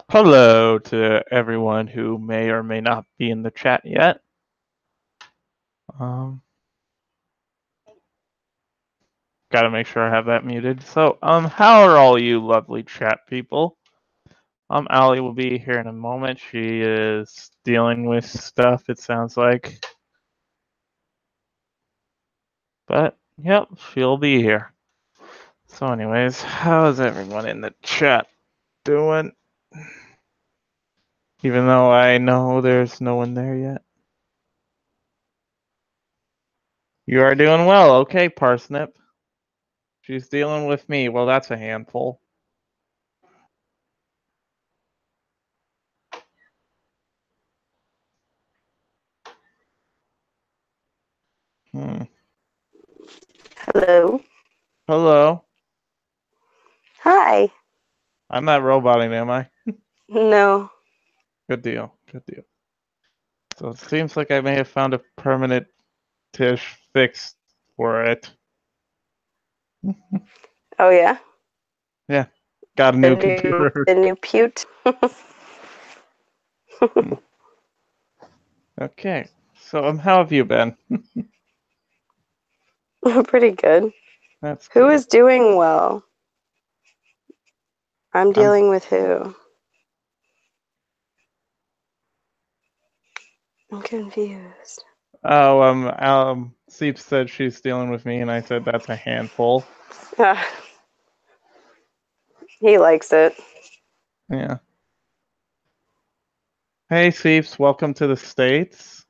Hello to everyone who may or may not be in the chat yet. Um, Gotta make sure I have that muted. So, how are all you lovely chat people? Allie will be here in a moment. She is dealing with stuff, it sounds like. But, yep, she'll be here. So anyways, how's everyone in the chat doing? Even though I know there's no one there yet. You are doing well, okay, Parsnip. She's dealing with me. Well, that's a handful. Hello. Hello. Hi. I'm not roboting, am I? No. Good deal. Good deal. So it seems like I may have found a permanent-ish fix for it. Oh yeah. Yeah. Got a The new new computer. the new pute. Okay. So how have you been? Pretty good. That's Who good. is doing well? I'm I'm dealing with who? I'm confused. Seep said she's dealing with me, and I said that's a handful. Ah, he likes it. Yeah. Hey, Seeps, welcome to the States.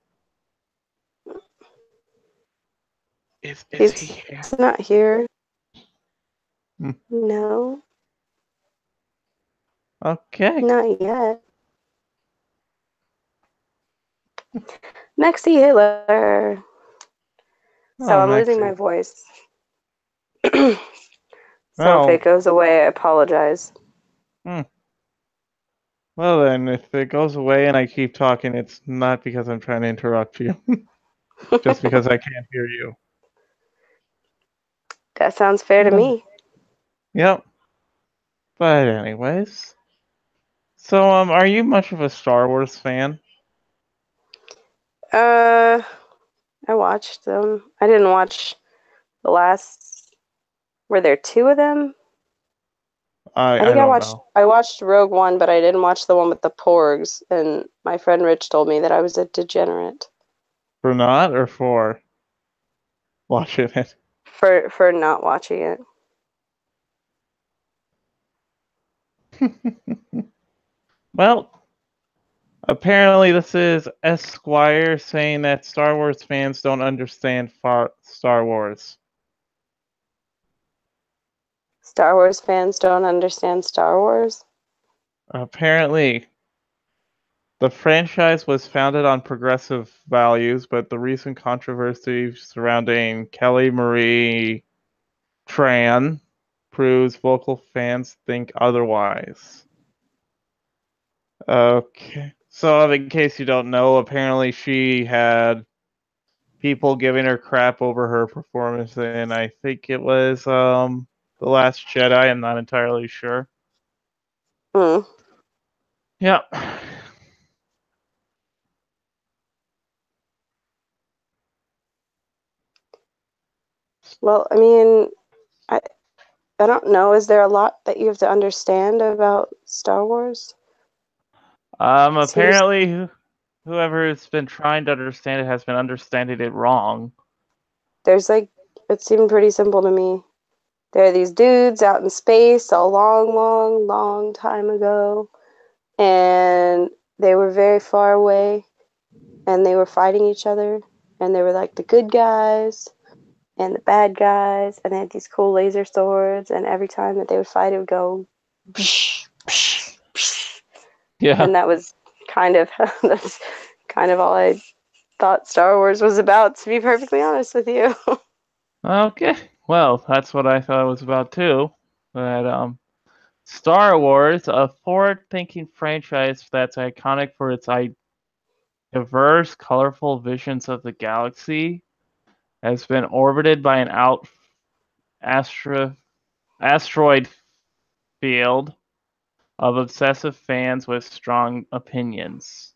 Is he He's here? not here. Hmm. No, Okay. not yet. Mexi Hitler. So Oh, I'm losing Maxie. my voice. So if Well, it goes away, I apologize. hmm. Well then, if it goes away and I keep talking, it's not because I'm trying to interrupt you. Just because I can't hear you. That sounds fair to me. Yep. But anyways. So, are you much of a Star Wars fan? Uh, I watched them. I didn't watch the last. Were there two of them? I I think I don't watched know. I watched Rogue One, but I didn't watch the one with the Porgs. And my friend Rich told me that I was a degenerate For not or for watching it? for not watching it. Well, apparently this is Esquire saying that Star Wars fans don't understand Star Wars. Star Wars fans don't understand Star Wars. Apparently, the franchise was founded on progressive values, but the recent controversy surrounding Kelly Marie Tran proves vocal fans think otherwise. Okay. So, in case you don't know, apparently she had people giving her crap over her performance in, I think it was The Last Jedi. I'm not entirely sure. Hmm. Yeah. Well, I mean, I I don't know. Is there a lot that you have to understand about Star Wars? Seems Apparently whoever has been trying to understand it has been understanding it wrong. there's like it seemed pretty simple to me. There are these dudes out in space a long, long, long time ago, and they were very far away, and they were fighting each other, and they were like the good guys and the bad guys, and they had these cool laser swords, and every time that they would fight, it would go, psh, psh, psh. Yeah. And that was kind of that's kind of all I thought Star Wars was about, to be perfectly honest with you. Okay. Well, that's what I thought it was about too. That Star Wars, a forward-thinking franchise that's iconic for its diverse, colorful visions of the galaxy, has been orbited by an astro asteroid field of obsessive fans with strong opinions,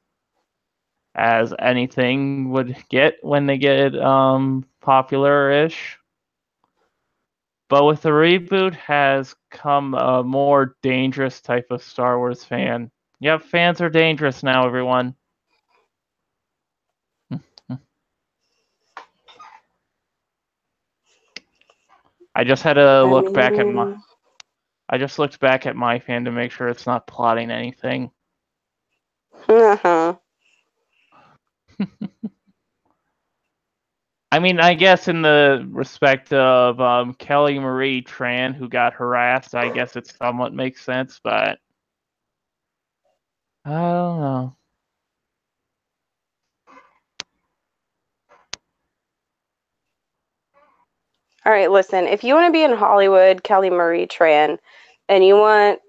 as anything would get when they get popular-ish. But with the reboot has come a more dangerous type of Star Wars fan. Yep, fans are dangerous now, everyone. I just had to look back at my. I just looked back at my fan to make sure it's not plotting anything. Uh-huh. I mean, I guess in the respect of Kelly Marie Tran, who got harassed, I guess it somewhat makes sense, but I don't know. All right, listen, if you want to be in Hollywood, Kelly Marie Tran, and you want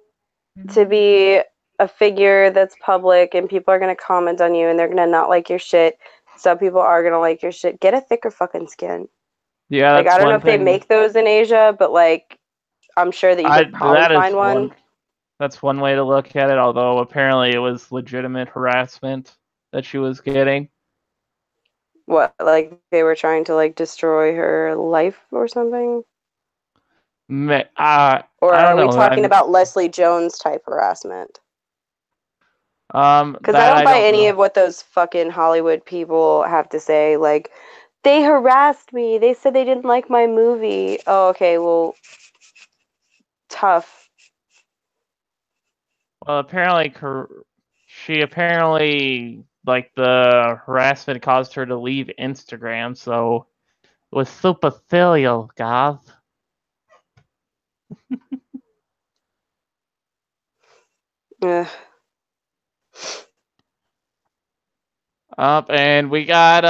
to be a figure that's public and people are going to comment on you and they're going to not like your shit, some people are going to like your shit, get a thicker fucking skin. Yeah, Like, that's I don't know one if they thing. make those in Asia, but, like, I'm sure that you could probably find one. That's one way to look at it, although apparently it was legitimate harassment that she was getting. What, like, they were trying to, like, destroy her life or something? Or I don't are we know. talking about Leslie Jones type harassment? Because I That don't I buy don't any know. of what those fucking Hollywood people have to say. Like, they harassed me. They said they didn't like my movie. Oh, okay, well, tough. Well, apparently, like, the harassment caused her to leave Instagram, so it was supercilial, guys. Ugh. And we got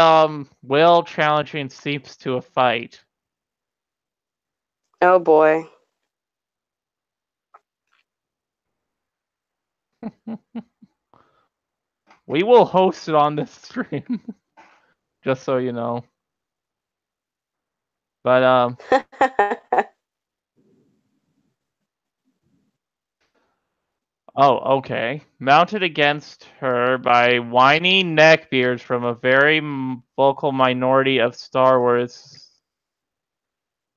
Will challenging Seeps to a fight. Oh boy. We will host it on this stream, just so you know. But oh, okay. Mounted against her by whiny neckbeards from a very vocal minority of Star Wars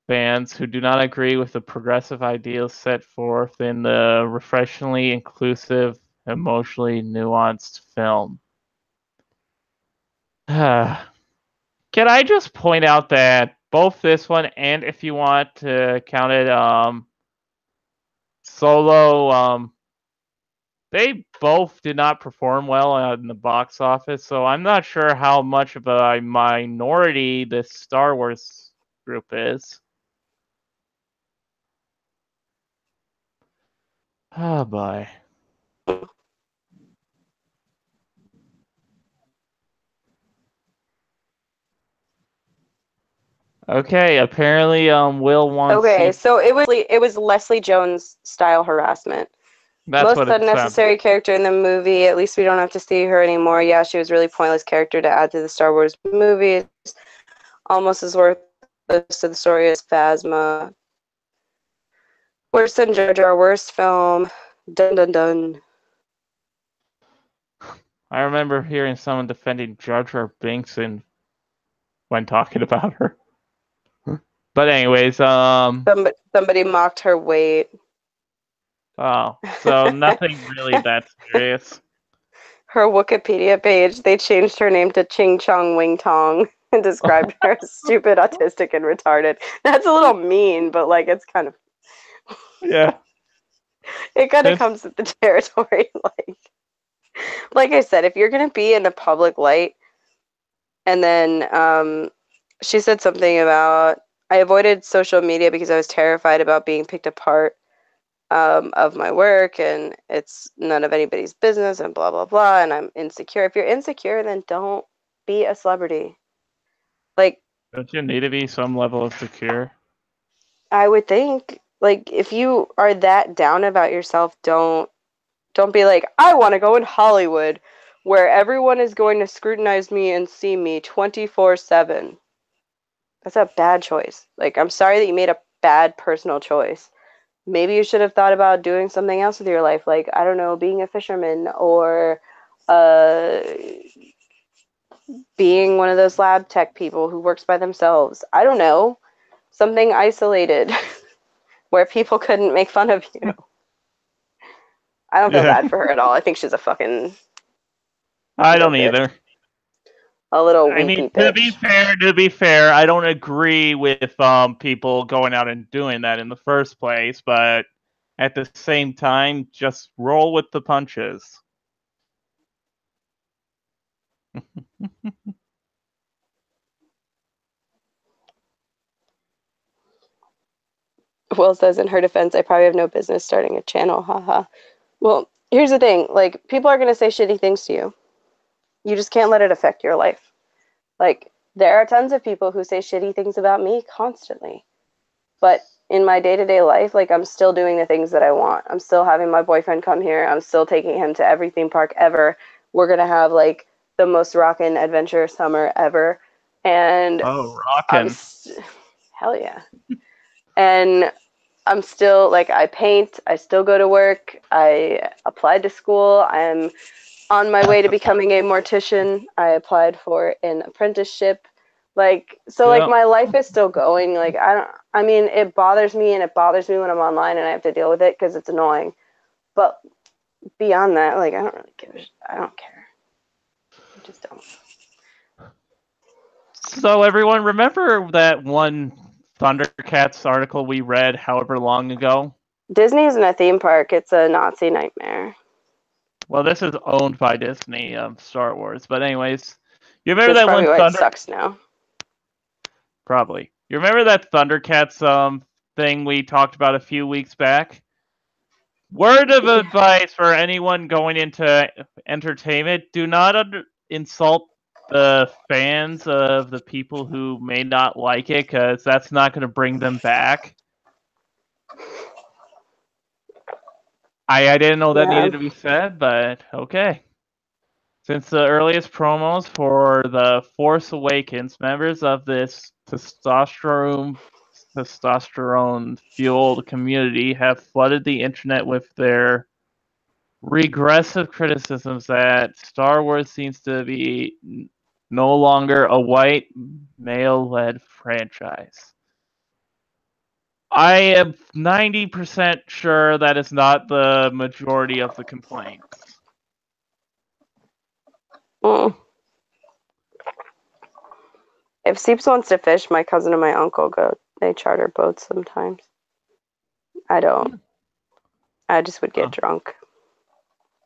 fans who do not agree with the progressive ideals set forth in the refreshingly inclusive, emotionally nuanced film. Can I just point out that both this one and, if you want to count it, Solo, they both did not perform well in the box office, so I'm not sure how much of a minority this Star Wars group is. Oh boy. Okay, apparently Will wants Okay, to. so it was Leslie Jones style harassment. That's Most what it sounds. unnecessary character in the movie. At least we don't have to see her anymore. Yeah, she was a really pointless character to add to the Star Wars movies. Almost as worthless to the story as Phasma. Worse than Jar Jar, worst film. Dun dun dun. I remember hearing someone defending Jar Jar Binks when talking about her. But anyways, Somebody mocked her weight. oh, so nothing really that serious. Her Wikipedia page, they changed her name to Ching Chong Wing Tong and described her as stupid, autistic, and retarded. That's a little mean, but like it's kind of Yeah. it kind of comes with the territory. Like I said, if you're gonna be in a public light, and then she said something about I avoided social media because I was terrified about being picked apart of my work, and it's none of anybody's business, and blah blah blah, and I'm insecure. If you're insecure, then don't be a celebrity. Like, don't you need to be some level of secure? I would think, like, if you are that down about yourself, don't be like, I want to go in Hollywood where everyone is going to scrutinize me and see me 24/7. That's a bad choice. Like, I'm sorry that you made a bad personal choice, maybe you should have thought about doing something else with your life, like, I don't know, being a fisherman, or being one of those lab tech people who works by themselves. I don't know, something isolated where people couldn't make fun of you. I don't feel bad for her at all. I think she's a fucking I don't bitch. either. A little I weepy mean, bitch. to be fair, I don't agree with people going out and doing that in the first place, but at the same time, just roll with the punches. Will says, in her defense, I probably have no business starting a channel. Haha. Well, here's the thing. Like, people are going to say shitty things to you. You just can't let it affect your life. Like, there are tons of people who say shitty things about me constantly. But in my day-to-day life, like, I'm still doing the things that I want. I'm still having my boyfriend come here. I'm still taking him to every theme park ever. We're going to have, like, the most rockin' adventure summer ever. And Oh, rockin'. hell yeah. And I'm still, like, I paint, I still go to work, I applied to school, I'm on my way to becoming a mortician, I applied for an apprenticeship, like, so, like, my life is still going, like, I mean, it bothers me, and it bothers me when I'm online and I have to deal with it, because it's annoying, but beyond that, like, I don't really give a shit. I don't care. I just don't. So, everyone, remember that one Thundercats article we read however long ago? Disney isn't a theme park, it's a Nazi nightmare. Well, this is owned by Disney, Star Wars. But anyways, you remember That's that probably one why it sucks now. Probably. You remember that Thundercats thing we talked about a few weeks back? Word of advice for anyone going into entertainment: do not insult the fans of the people who may not like it, because that's not going to bring them back. I didn't know that needed to be said, but okay. Since the earliest promos for The Force Awakens, members of this testosterone-fueled community have flooded the internet with their regressive criticisms that Star Wars seems to be no longer a white, male-led franchise. I am 90% sure that is not the majority of the complaints. If Seeps wants to fish, my cousin and my uncle go. They charter boats sometimes. I don't. I just would get drunk.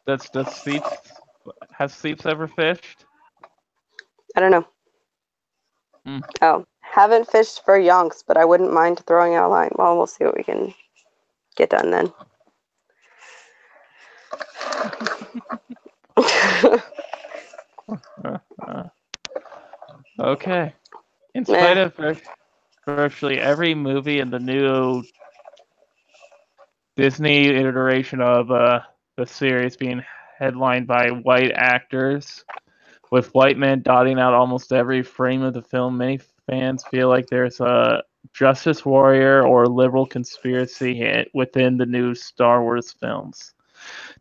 Has Seeps ever fished? I don't know. Oh, haven't fished for yonks, but I wouldn't mind throwing out a line. Well, we'll see what we can get done then. Okay. In spite of virtually every movie in the new Disney iteration of the series being headlined by white actors, with white men dotting out almost every frame of the film, many fans feel like there's a justice warrior or liberal conspiracy within the new Star Wars films.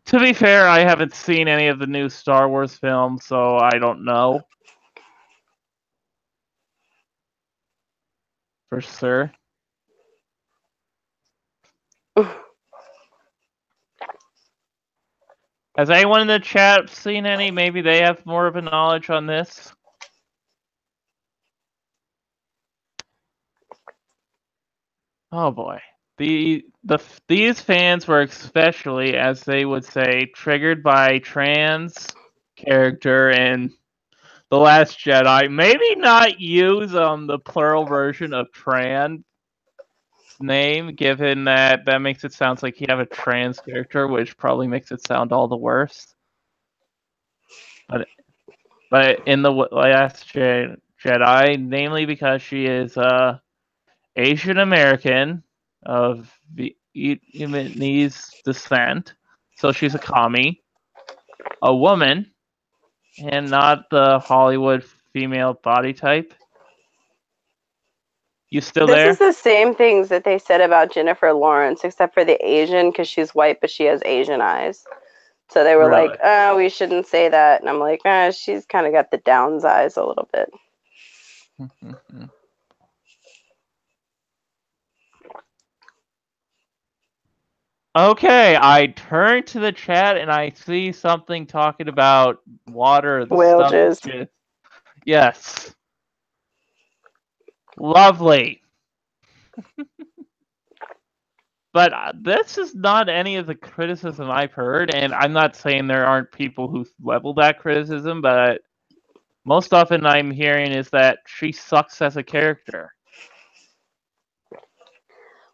To be fair, I haven't seen any of the new Star Wars films, so I don't know for sure. Has anyone in the chat seen any? Maybe they have more of a knowledge on this. Oh boy. These fans were especially, as they would say, triggered by trans character in The Last Jedi. Maybe not use the plural version of trans name, given that makes it sound like you have a trans character, which probably makes it sound all the worse. But in The Last Jedi, namely because she is Asian American of Vietnamese descent, so she's a commie, a woman, and not the Hollywood female body type. You still This is there? the same things that they said about Jennifer Lawrence, except for the Asian, because she's white, but she has Asian eyes. So they were Really? like, "Oh, we shouldn't say that," and I'm like, she's kind of got the downs eyes a little bit. Okay, I turn to the chat and I see something talking about water, the Whale stuff. jizz. Yes. Lovely. But this is not any of the criticism I've heard, and I'm not saying there aren't people who level that criticism, but most often I'm hearing is that she sucks as a character.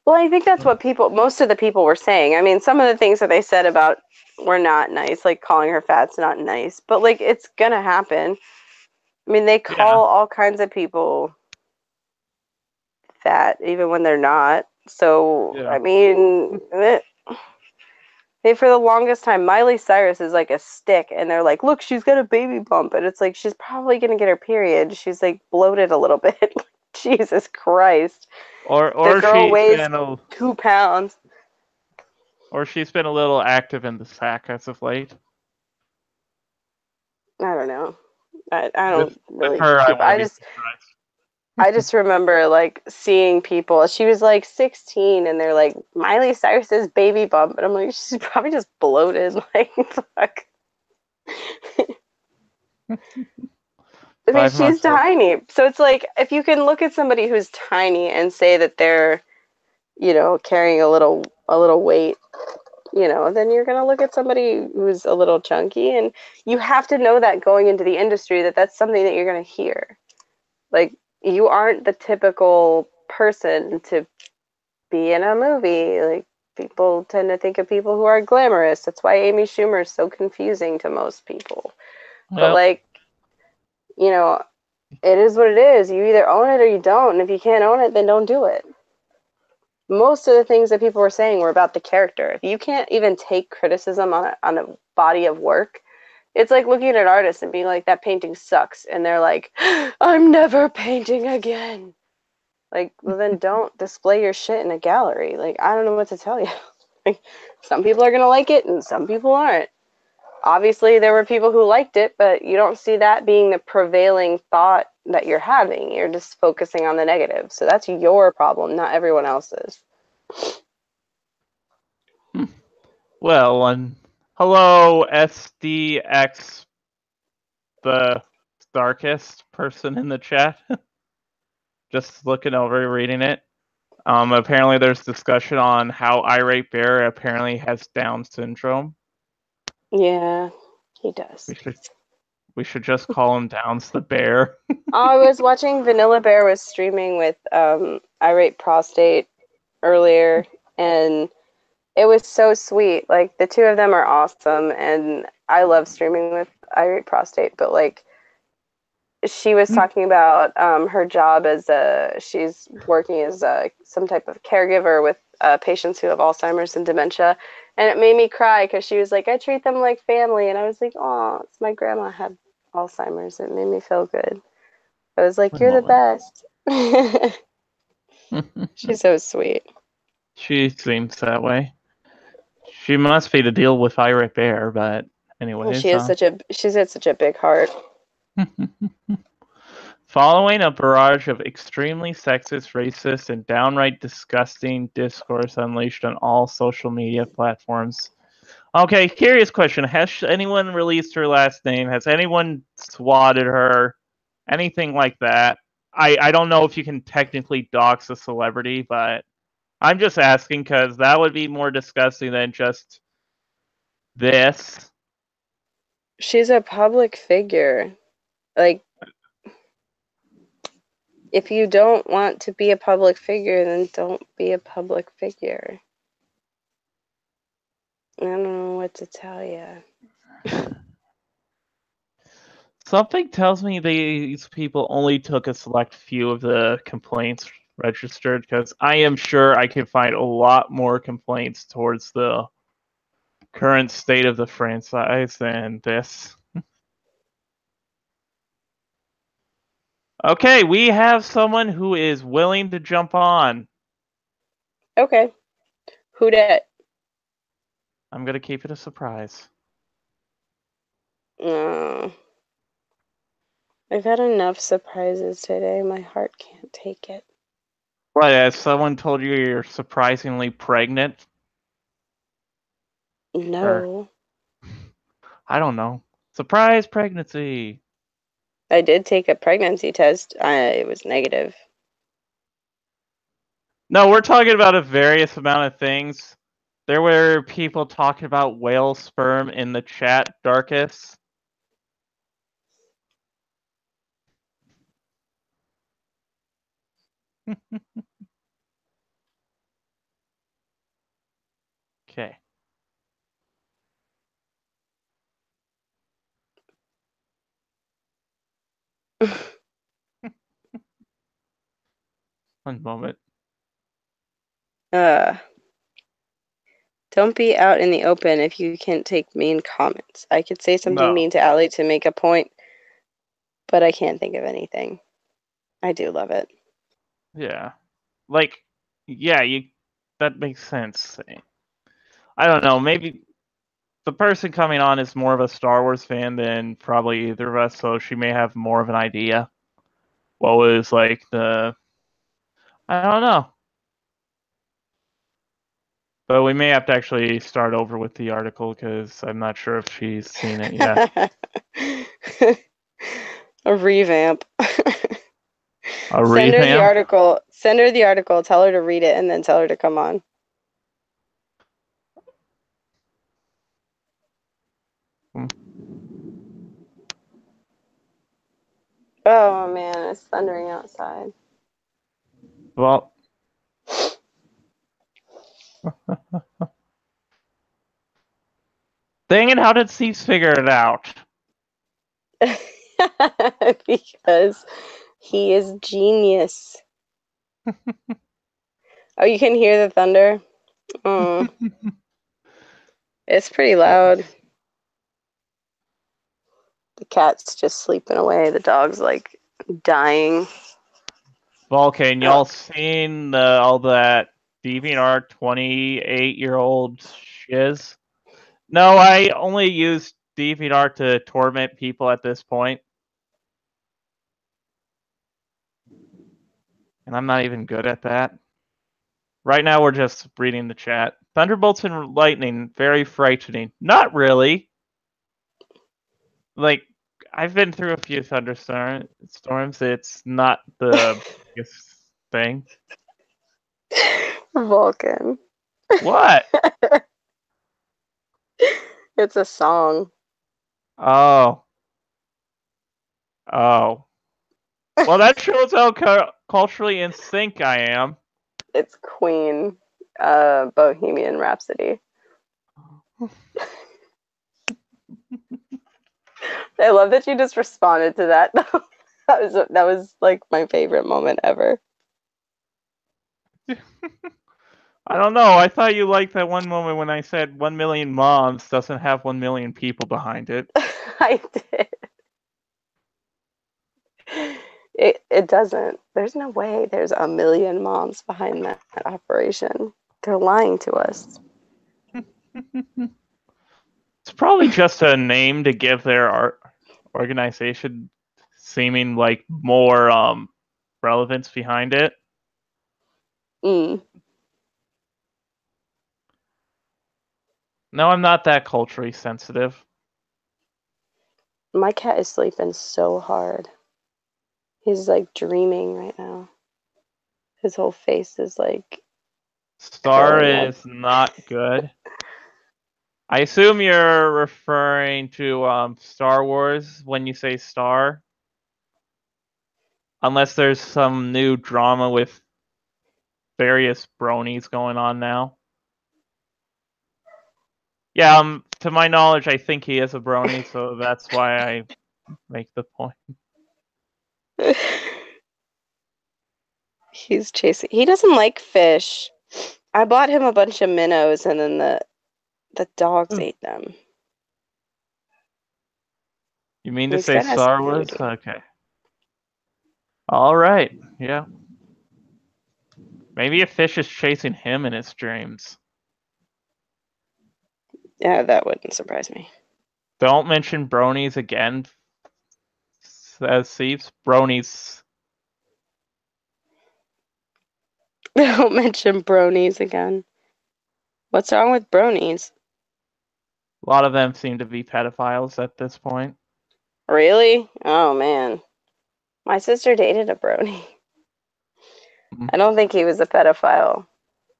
Well, I think that's what most of the people were saying. I mean, some of the things that they said about were not nice, like calling her fat's not nice, but like it's gonna happen. I mean, they Yeah. call all kinds of people fat even when they're not. So, Yeah. I mean, they for the longest time, Miley Cyrus is like a stick, and they're like, "Look, she's got a baby bump," and it's like she's probably gonna get her period. She's like bloated a little bit. Jesus Christ, the Or girl she's weighs been a 2 pounds. or she's been a little active in the sack as of late. I don't know. I With don't with really her, I keep. won't be surprised. I just remember like seeing people. She was like 16, and they're like Miley Cyrus's baby bump, and I'm like, she's probably just bloated. Like, fuck. I mean, 5 months she's old. tiny, so it's like if you can look at somebody who's tiny and say that they're, carrying a little weight, then you're gonna look at somebody who's a little chunky, and you have to know that going into the industry that that's something that you're gonna hear. Like, you aren't the typical person to be in a movie. Like, people tend to think of people who are glamorous. That's why Amy Schumer is so confusing to most people. But Well, like, you know, it is what it is. You either own it or you don't. And if you can't own it, then don't do it. Most of the things that people were saying were about the character. If you can't even take criticism on a body of work, it's like looking at an artist and being like, that painting sucks. And they're like, I'm never painting again. Like, well, then don't display your shit in a gallery. Like, I don't know what to tell you. Like, some people are going to like it and some people aren't. Obviously, there were people who liked it, but you don't see that being the prevailing thought that you're having. You're just focusing on the negative. So that's your problem, not everyone else's. well, hello, SDX, the darkest person in the chat. Just looking over, reading it. Apparently, there's discussion on how Irate Bear apparently has Down syndrome. Yeah, he does. We should just call him Downs the Bear. I was watching Vanilla Bear was streaming with Irate Prostate earlier, and it was so sweet. Like, the two of them are awesome, and I love streaming with Irate Prostate, but like, she was talking about her job she's working as some type of caregiver with patients who have Alzheimer's and dementia, and it made me cry because she was like, I treat them like family, and I was like, oh, it's my grandma had Alzheimer's. It made me feel good. I was like, you're the best. She's so sweet. She seems that way. She must be to deal with Irate Bear, but anyways. She's got such a big heart. Following a barrage of extremely sexist, racist, and downright disgusting discourse unleashed on all social media platforms. Okay, curious question. Has anyone released her last name? Has anyone swatted her? Anything like that? I don't know if you can technically dox a celebrity, but I'm just asking because that would be more disgusting than just this. She's a public figure. Like, if you don't want to be a public figure, then don't be a public figure. I don't know what to tell you. Something tells me these people only took a select few of the complaints registered, because I am sure I can find a lot more complaints towards the current state of the franchise than this. Okay, we have someone who is willing to jump on. Okay. Who dat? I'm gonna keep it a surprise. I've had enough surprises today. My heart can't take it. What, has someone told you you're surprisingly pregnant? Or, No. I don't know. Surprise pregnancy. I did take a pregnancy test. It was negative. No, we're talking about a various amount of things. There were people talking about whale sperm in the chat, Darkus. Okay. One moment. Don't be out in the open if you can't take mean comments. I could say something No. mean to Allie to make a point, but I can't think of anything. I do love it. Yeah. Like, yeah, that makes sense. I don't know, maybe the person coming on is more of a Star Wars fan than probably either of us, so she may have more of an idea. What was like I don't know. But we may have to actually start over with the article because I'm not sure if she's seen it yet. A revamp. A Send her the revamp? article. Send her the article. Tell her to read it, and then tell her to come on. Oh man, it's thundering outside. Well, dang it, how did Cease figure it out? Because he is genius. Oh, you can hear the thunder? It's pretty loud. The cat's just sleeping away. The dog's like dying. Vulcan, Oh. y'all seen all that DeviantArt 28-year-old shiz? No, I only use DeviantArt to torment people at this point. And I'm not even good at that. Right now, we're just reading the chat. Thunderbolts and lightning, very frightening. Not really. Like, I've been through a few thunderstorms. It's not the biggest thing. Vulcan. What? It's a song. Oh. Oh. Well, that shows how culturally in sync I am. It's Queen, Bohemian Rhapsody. I love that you just responded to that. that was like my favorite moment ever. I don't know. I thought you liked that one moment when I said 1 million moms doesn't have 1 million people behind it. I did. It doesn't. There's no way there's a million moms behind that operation. They're lying to us. It's probably just a name to give their organization seeming like more relevance behind it. Mm. No, I'm not that culturally sensitive. My cat is sleeping so hard. He's like dreaming right now. His whole face is like Star curling up. is not good. I assume you're referring to Star Wars when you say Star. Unless there's some new drama with various bronies going on now. Yeah, to my knowledge, I think he is a brony, so that's why I make the point. He's chasing. He doesn't like fish. I bought him a bunch of minnows, and then the dogs ate them. You mean to He's say kind of Star Wars? moody. Okay. All right. Yeah. Maybe a fish is chasing him in his dreams. Yeah, that wouldn't surprise me. Don't mention bronies again, says Thieves. Bronies. Don't mention bronies again. What's wrong with bronies? A lot of them seem to be pedophiles at this point. Really? Oh man. My sister dated a brony. I don't think he was a pedophile.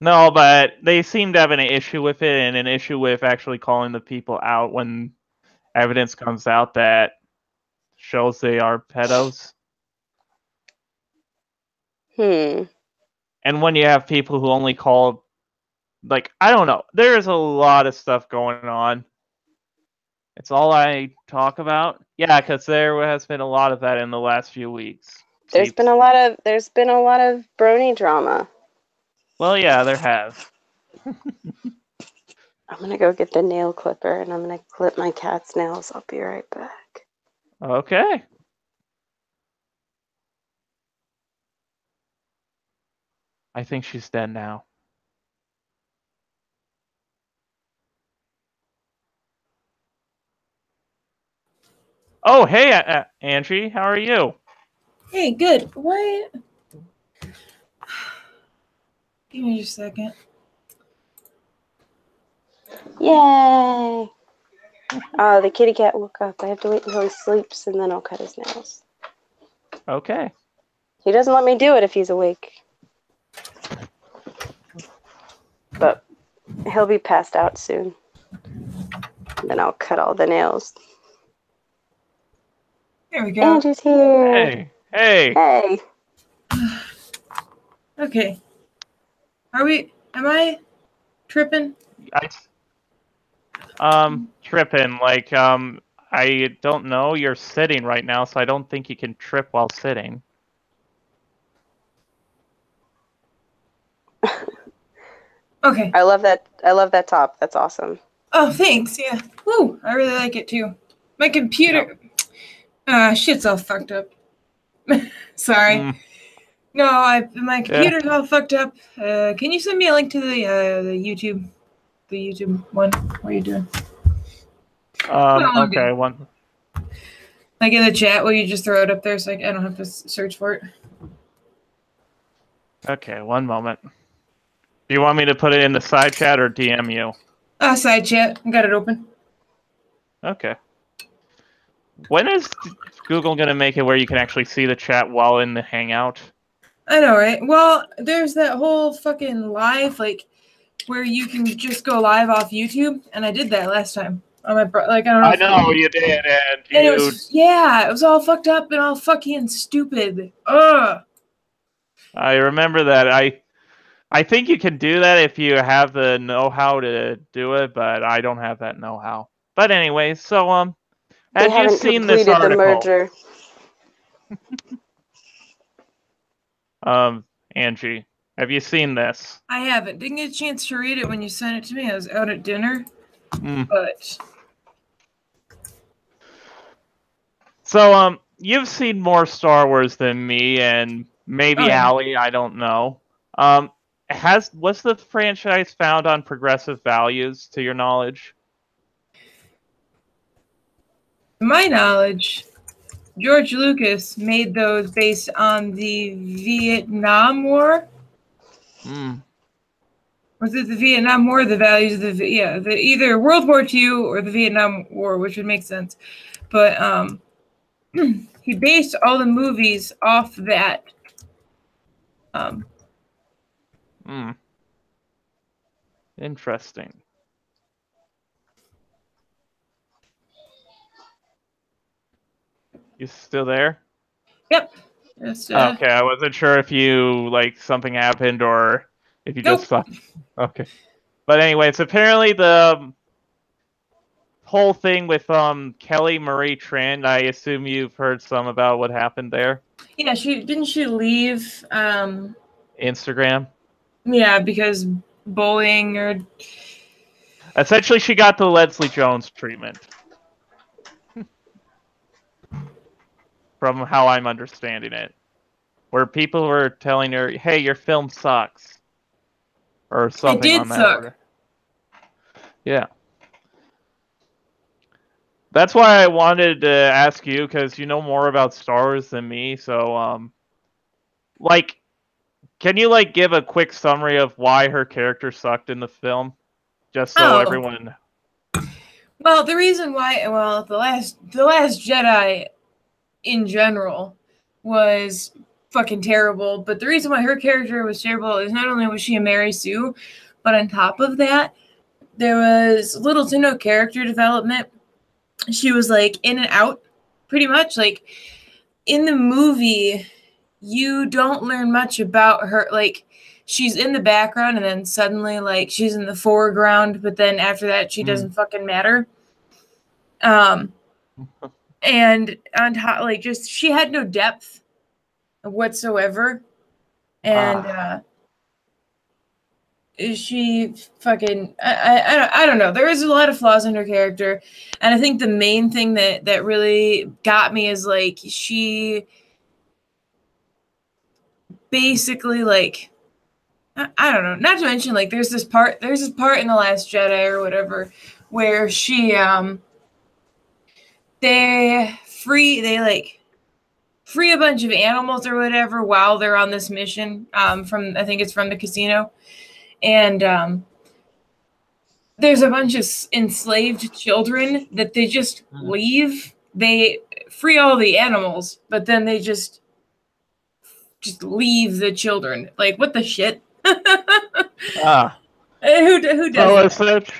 No, but they seem to have an issue with it and an issue with actually calling the people out when evidence comes out that shows they are pedos. And when you have people who only call, like, I don't know. There's a lot of stuff going on. It's all I talk about. Yeah, because there has been a lot of that in the last few weeks. There's been a lot of brony drama. Well, yeah, there has. I'm gonna go get the nail clipper and I'm gonna clip my cat's nails. I'll be right back. Okay. I think she's dead now. Oh, hey, Angie, how are you? Hey, good. What? Give me just a second. Yay! The kitty cat woke up. I have to wait until he sleeps and then I'll cut his nails. Okay. He doesn't let me do it if he's awake. But he'll be passed out soon. And then I'll cut all the nails. There we go. Angie's here. Hey. Hey. Okay. Am I tripping? Tripping, like, I don't know, you're sitting right now, so I don't think you can trip while sitting. Okay. I love that top. That's awesome. Oh, thanks. Yeah. Woo! I really like it too. My computer. Shit's all fucked up. Sorry. No, my computer's all fucked up. Can you send me a link to the YouTube one? What are you doing? Okay, one. Like in the chat, will you just throw it up there so I don't have to search for it? Okay, one moment. Do you want me to put it in the side chat or DM you? Side chat. I got it open. Okay. When is Google going to make it where you can actually see the chat while in the Hangout? I know, right? Well, there's that whole fucking live, like, where you can just go live off YouTube, and I did that last time. On my I don't know. I know you did, and it was all fucked up and all fucking stupid. Ugh. I remember that. I think you can do that if you have the know-how to do it, but I don't have that know-how. But anyway, so have you seen this article? The merger. Angie, have you seen this? I haven't. Didn't get a chance to read it when you sent it to me. I was out at dinner. But so you've seen more Star Wars than me and maybe Allie, I don't know. Was the franchise found on progressive values, to your knowledge? To my knowledge, George Lucas made those based on the Vietnam War. Was it the Vietnam War? The values of either World War II or the Vietnam War, which would make sense. But he based all the movies off that. Interesting. You still there? Yep. Okay, I wasn't sure if you, like, something happened or if you just thought. Okay. But anyways, apparently the whole thing with Kelly Marie Tran, I assume you've heard some about what happened there. Yeah, didn't she leave Instagram? Yeah, because bullying or essentially she got the Leslie Jones treatment. From how I'm understanding it. where people were telling her, "Hey, your film sucks," or something did on that suck. order. Yeah. That's why I wanted to ask you, because you know more about Star Wars than me. So, like, can you like give a quick summary of why her character sucked in the film, just so Oh. everyone? Well, the reason why, the last Jedi, in general, was fucking terrible. But the reason why her character was terrible is not only was she a Mary Sue, but on top of that, there was little to no character development. She was like in and out, pretty much. Like in the movie, you don't learn much about her. Like she's in the background, and then suddenly, like she's in the foreground. But then after that, she doesn't fucking matter. And on top, like just she had no depth whatsoever, and she fucking I don't know. There is a lot of flaws in her character, and I think the main thing that really got me is like she basically like I don't know. Not to mention like there's this part in The Last Jedi or whatever where she they free a bunch of animals or whatever while they're on this mission from I think it's from the casino, and there's a bunch of enslaved children that they just leave. They free all the animals, but then they just leave the children. Like what the shit? Who does that?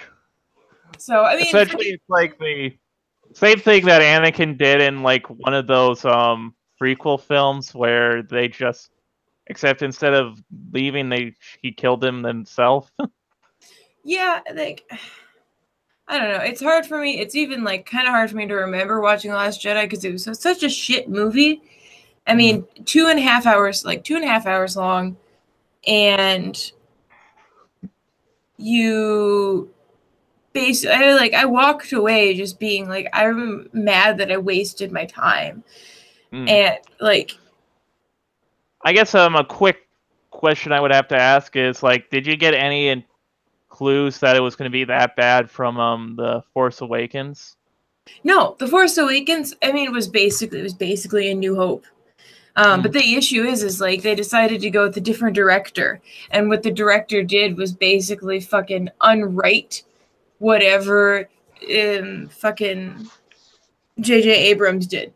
So I mean, essentially, it's like the same thing that Anakin did in like one of those prequel films where they just, except instead of leaving, he killed him himself. Yeah, like I don't know. It's hard for me. It's even like kind of hard for me to remember watching The Last Jedi because it was such a shit movie. I mean, 2.5 hours, like 2.5 hours long, and you basically I walked away just being like I'm mad that I wasted my time, and like I guess a quick question I would have to ask is like, did you get any clues that it was going to be that bad from The Force Awakens? No, The Force Awakens. I mean, it was basically A New Hope. But the issue is like they decided to go with a different director, and what the director did was basically fucking unwrite whatever fucking J.J. Abrams did.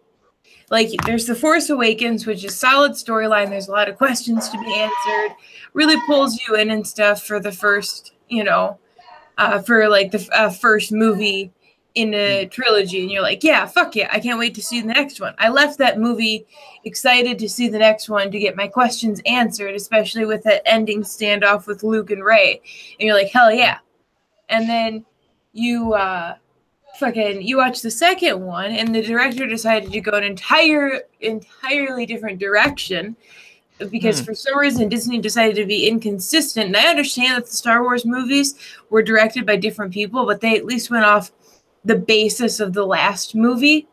Like, there's The Force Awakens, which is solid storyline. There's a lot of questions to be answered. Really pulls you in and stuff for the first, for like the first movie in a trilogy. And you're like, yeah, fuck yeah, I can't wait to see the next one. I left that movie excited to see the next one to get my questions answered, especially with that ending standoff with Luke and Rey. And you're like, hell yeah. And then you watch the second one, and the director decided to go an entirely different direction because for some reason Disney decided to be inconsistent. And I understand that the Star Wars movies were directed by different people, but they at least went off the basis of the last movie.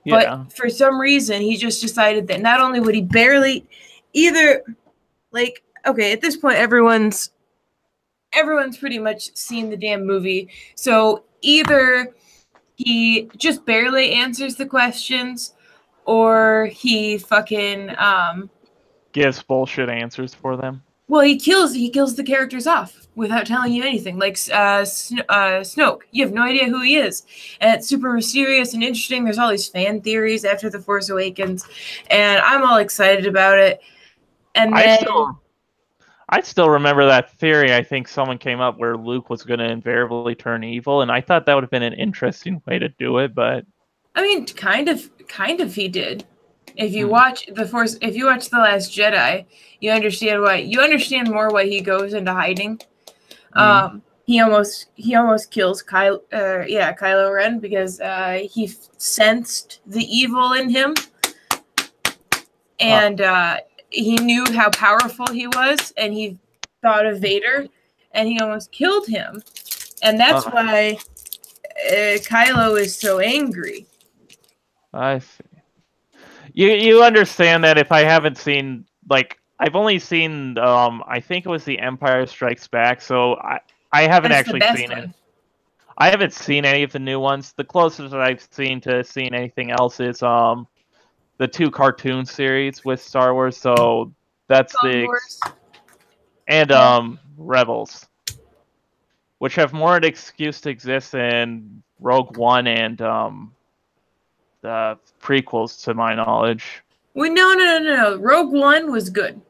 Yeah. But for some reason, he just decided that not only would he barely either, like, okay, at this point, everyone's pretty much seen the damn movie. So either he just barely answers the questions, or he fucking gives bullshit answers for them. Well, he kills the characters off without telling you anything. Like Snoke, you have no idea who he is, and it's super mysterious and interesting. There's all these fan theories after The Force Awakens, and I'm all excited about it. And then I still remember that theory. I think someone came up where Luke was going to invariably turn evil, and I thought that would have been an interesting way to do it. But I mean, kind of, he did. If you watch The Last Jedi, you understand more why he goes into hiding. He almost kills Kylo Ren because he sensed the evil in him, and he knew how powerful he was, and he thought of Vader, and he almost killed him, and that's why Kylo is so angry. I see. You understand that if I haven't seen like I've only seen I think it was The Empire Strikes Back, so I haven't That's the actually best seen it. one. I haven't seen any of the new ones. The closest that I've seen to seeing anything else is the 2 cartoon series with Star Wars. So that's Clone Wars. and Rebels, which have more an excuse to exist than Rogue One and the prequels, to my knowledge. No. Rogue One was good.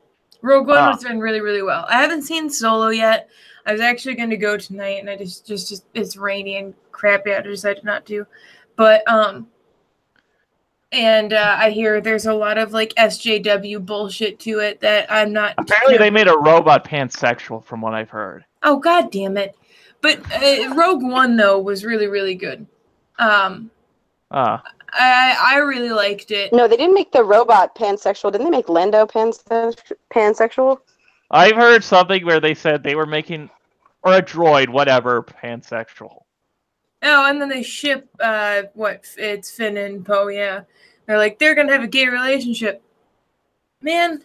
Rogue One Ah. was done really, really well. I haven't seen Solo yet. I was actually going to go tonight, and I just it's rainy and crappy. I decided not to. But I hear there's a lot of like SJW bullshit to it that I'm not. Apparently, they made a robot pansexual, from what I've heard. Oh, god damn it! But Rogue One though was really, really good. I really liked it. No, they didn't make the robot pansexual. Didn't they make Lando pansexual? I've heard something where they said they were making, or a droid, whatever, pansexual. Oh, and then they ship it's Finn and Poe. Yeah, they're gonna have a gay relationship. Man,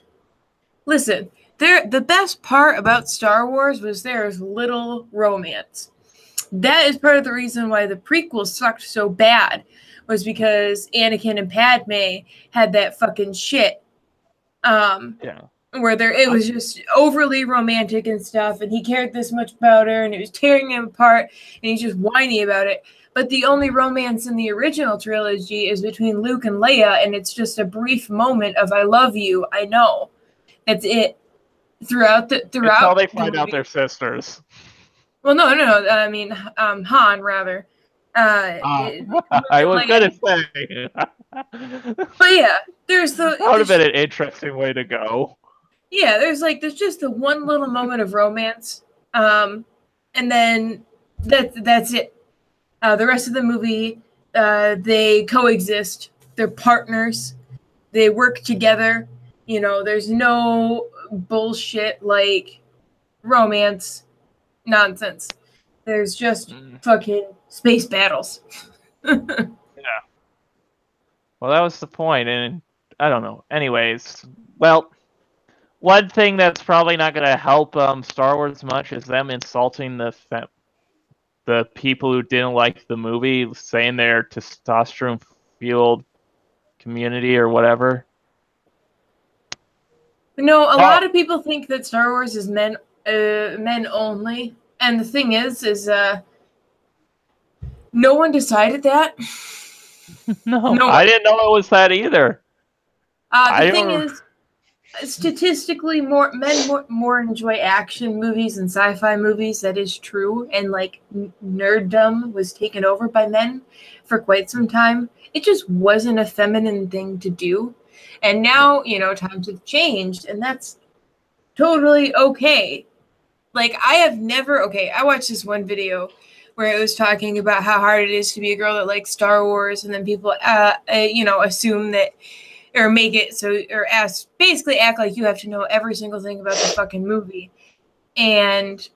listen, the best part about Star Wars was there's little romance. That is part of the reason why the prequels sucked so bad, was because Anakin and Padme had that fucking shit. Where it was just overly romantic and stuff, and he cared this much about her, and it was tearing him apart, and he's just whiny about it. But the only romance in the original trilogy is between Luke and Leia, and it's just a brief moment of "I love you, I know." That's it. Throughout Until they find out they're sisters. Well, no. I mean, Han rather. I was gonna say. But yeah, there's that would have been an interesting way to go. Yeah, there's just the one little moment of romance, and then that's it. The rest of the movie, they coexist. They're partners. They work together. You know, there's no bullshit like romance nonsense. There's just fucking space battles. Yeah. Well, that was the point, and I don't know. Anyways, well, one thing that's probably not going to help Star Wars much is them insulting the people who didn't like the movie, saying they're testosterone-fueled community or whatever. No, a lot of people think that Star Wars is men only, and the thing is no one decided that. No, I didn't know it was that either. The thing is, statistically, men more enjoy action movies and sci-fi movies. That is true, and like nerddom was taken over by men for quite some time. It just wasn't a feminine thing to do, and now times have changed, and that's totally okay. Like I watched this one video where it was talking about how hard it is to be a girl that likes Star Wars, and then people assume that, or make it so, or basically act like you have to know every single thing about the fucking movie. And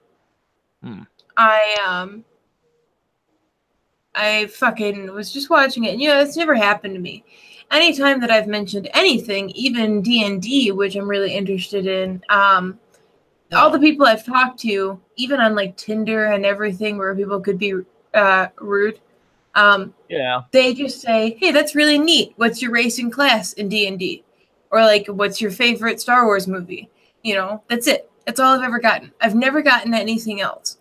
I fucking was just watching it, and it's never happened to me. Anytime that I've mentioned anything, even D&D, which I'm really interested in, all the people I've talked to, even on like Tinder and everything, where people could be rude, they just say, "Hey, that's really neat. What's your race and class in D&D?" Or like, "What's your favorite Star Wars movie?" That's it. That's all I've ever gotten. I've never gotten anything else.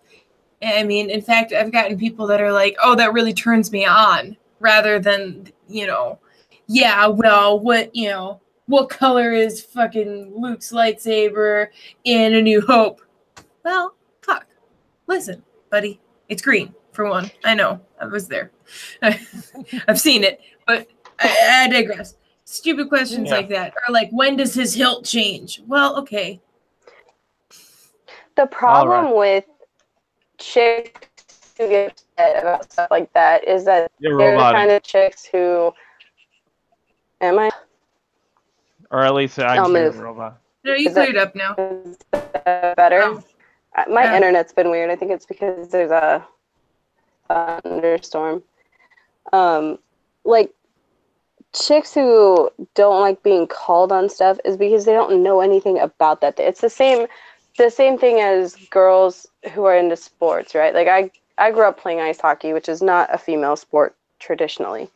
I mean, in fact, I've gotten people that are like, "Oh, that really turns me on," rather than, yeah, well, what color is fucking Luke's lightsaber in A New Hope? Well, fuck. Listen, buddy, it's green, for one. I know. I was there. I've seen it, but I digress. Stupid questions like that. Or like, when does his hilt change? Well, okay. The problem with chicks who get upset about stuff like that is that they're the kind of chicks who... Am I? Or at least I'm a robot. No, you cleared up now. Better? Oh. My internet's been weird. I think it's because there's a thunderstorm. Like, chicks who don't like being called on stuff is because they don't know anything about that. It's the same thing as girls who are into sports, right? Like I grew up playing ice hockey, which is not a female sport traditionally.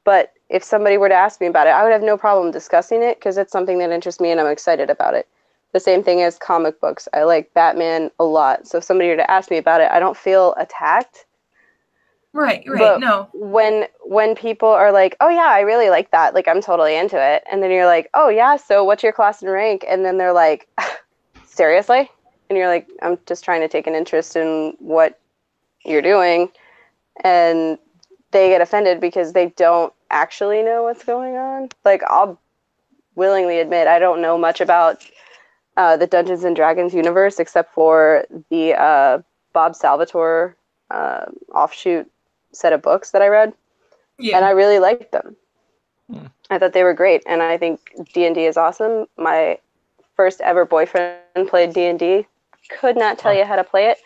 But if somebody were to ask me about it, I would have no problem discussing it because it's something that interests me and I'm excited about it. The same thing as comic books. I like Batman a lot. So if somebody were to ask me about it, I don't feel attacked. Right, But no. When people are like, oh yeah, I really like that, like I'm totally into it, and then you're like, oh yeah, so what's your class and rank? And then they're like, seriously? And you're like, I'm just trying to take an interest in what you're doing. And they get offended because they don't actually know what's going on. Like, I'll willingly admit I don't know much about the Dungeons and Dragons universe except for the Bob Salvatore offshoot set of books that I read. Yeah. And I really liked them. I thought they were great, and I think D&D is awesome. My first ever boyfriend played D&D. Could not tell you how to play it.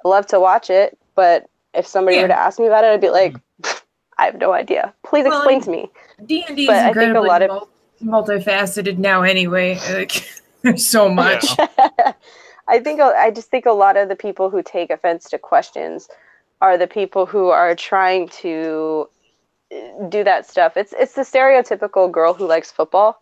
I love to watch it, but if somebody were to ask me about it, I'd be like, I have no idea. Please explain to me. D&D is incredibly multifaceted now anyway. Like, there's so much. I just think a lot of the people who take offense to questions are the people who are trying to do that stuff. It's the stereotypical girl who likes football.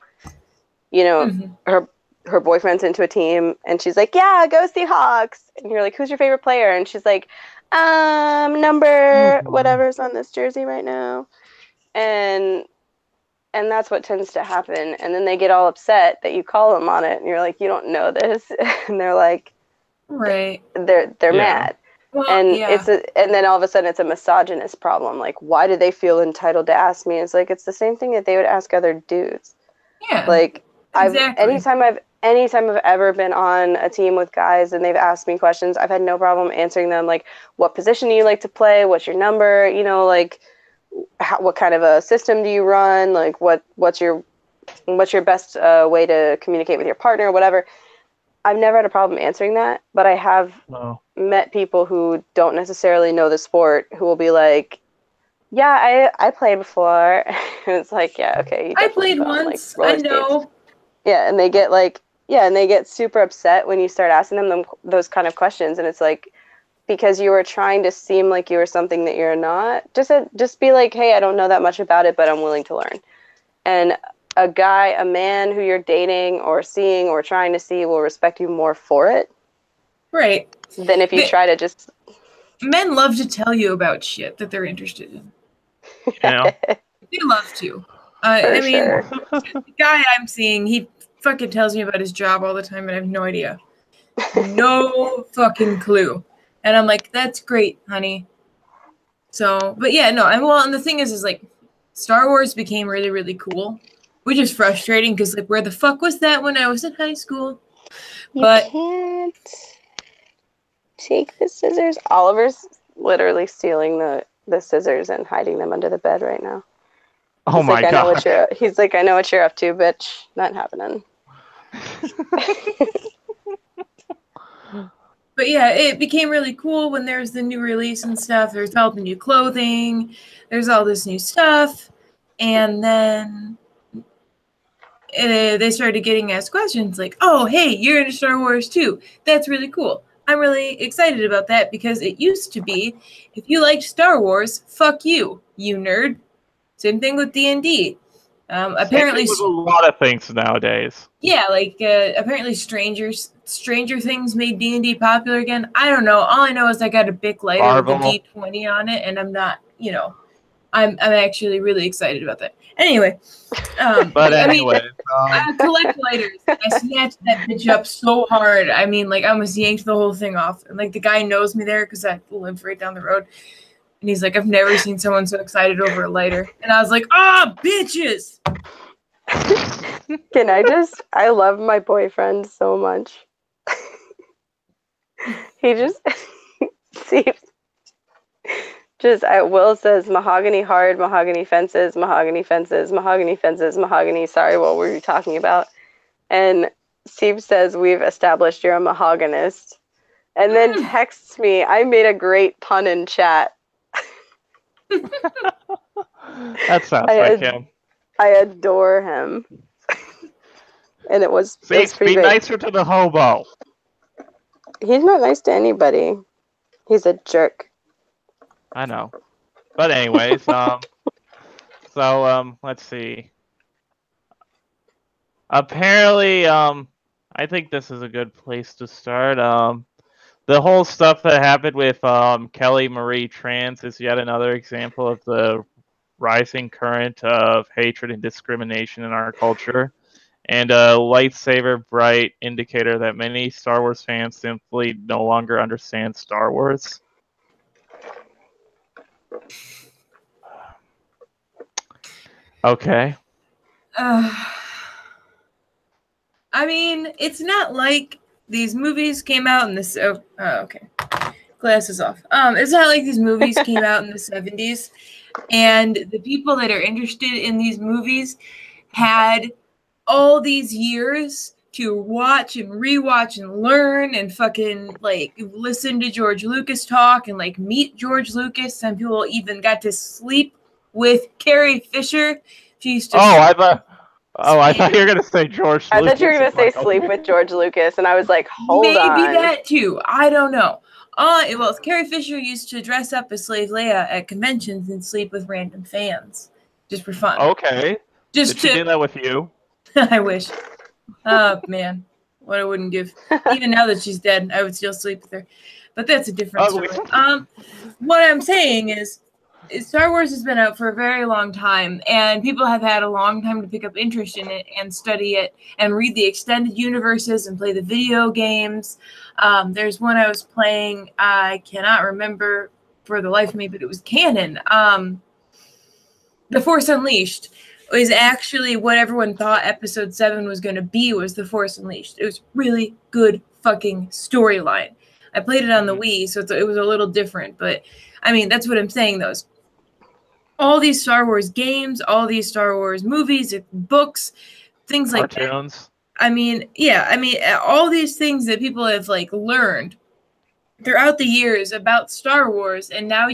You know, her boyfriend's into a team and she's like, yeah, go Seahawks. And you're like, who's your favorite player? And she's like, number whatever's on this jersey right now. And that's what tends to happen. And then they get all upset that you call them on it and you're like, you don't know this. And they're like, right. They're mad. Well, and and then all of a sudden it's a misogynist problem. Like, why do they feel entitled to ask me? It's like, it's the same thing that they would ask other dudes. Yeah. Like, exactly. Anytime I've ever been on a team with guys and they've asked me questions, I've had no problem answering them. Like, what position do you like to play? What's your number? You know, like, what kind of a system do you run? Like, what's your best way to communicate with your partner or whatever? I've never had a problem answering that, but I have met people who don't necessarily know the sport who will be like, yeah, I played before. And it's like, yeah, okay. I played once. Like, I know. Skates. Yeah, and they get super upset when you start asking them those kind of questions. And it's like, because you were trying to seem like you were something that you're not, just be like, hey, I don't know that much about it, but I'm willing to learn. And a man who you're dating or seeing or trying to see will respect you more for it. Right. Than if you try to just... Men love to tell you about shit that they're interested in. Yeah. They love to. The guy I'm seeing, he fucking tells me about his job all the time and I have no idea. No fucking clue. And I'm like, that's great, honey. So, but yeah, no, and the thing is like, Star Wars became really, really cool. Which is frustrating because, like, where the fuck was that when I was in high school? You can't take the scissors. Oliver's literally stealing the scissors and hiding them under the bed right now. Oh my God. He's like, I know what you're up to, bitch. Not happening. But yeah, it became really cool when there's the new release and stuff. There's all the new clothing. There's all this new stuff. And then... they started getting asked questions like, oh, hey, you're into Star Wars too. That's really cool. I'm really excited about that because it used to be, if you liked Star Wars, fuck you, you nerd. Same thing with D&D. Apparently, with a lot of things nowadays. Yeah, like apparently Stranger Things made D&D popular again. I don't know. All I know is I got a big lighter with a D20 on it, and I'm not, I'm actually really excited about that. Anyway, I collect lighters. I snatched that bitch up so hard. I mean, like, I almost yanked the whole thing off. And, like, the guy knows me there because I live right down the road. And he's like, I've never seen someone so excited over a lighter. And I was like, bitches! I love my boyfriend so much. He just seems... Will says mahogany hard, mahogany fences, mahogany fences, mahogany fences, mahogany. Sorry, what were you talking about? And Steve says, we've established you're a mahoganist. And then texts me, I made a great pun in chat. That sounds like him. I adore him. And it was See, pretty be great. nicer to the hobo. He's not nice to anybody. He's a jerk. I know. But anyways, so let's see. Apparently, I think this is a good place to start. The whole stuff that happened with Kelly Marie Trans is yet another example of the rising current of hatred and discrimination in our culture, and a lightsaber bright indicator that many Star Wars fans simply no longer understand Star Wars. Okay. I mean, it's not like these movies came out in this. Oh, okay. Glasses off. It's not like these movies came out in the 70s, and the people that are interested in these movies had all these years to watch and rewatch and learn and fucking like listen to George Lucas talk and like meet George Lucas. Some people even got to sleep with Carrie Fisher. She used to. I thought you were gonna say George. I Lucas. thought you were gonna say sleep with George Lucas, and I was like, hold Maybe on. Maybe that too. I don't know. Well, Carrie Fisher used to dress up as Slave Leia at conventions and sleep with random fans, just for fun. Okay. Just Did she do that with you? I wish. Oh man, what I wouldn't give. Even now that she's dead, I would still sleep with her. But that's a different story. What I'm saying is Star Wars has been out for a very long time, and people have had a long time to pick up interest in it and study it and read the extended universes and play the video games. There's one I was playing, I cannot remember for the life of me, but it was canon. The Force Unleashed was actually what everyone thought Episode 7 was going to be, was The Force Unleashed. It was really good fucking storyline. I played it on the Wii, so it was a little different, but I mean, that's what I'm saying, though. All these Star Wars games, all these Star Wars movies, books, things like that. Cartoons. I mean, all these things that people have like learned throughout the years about Star Wars, and now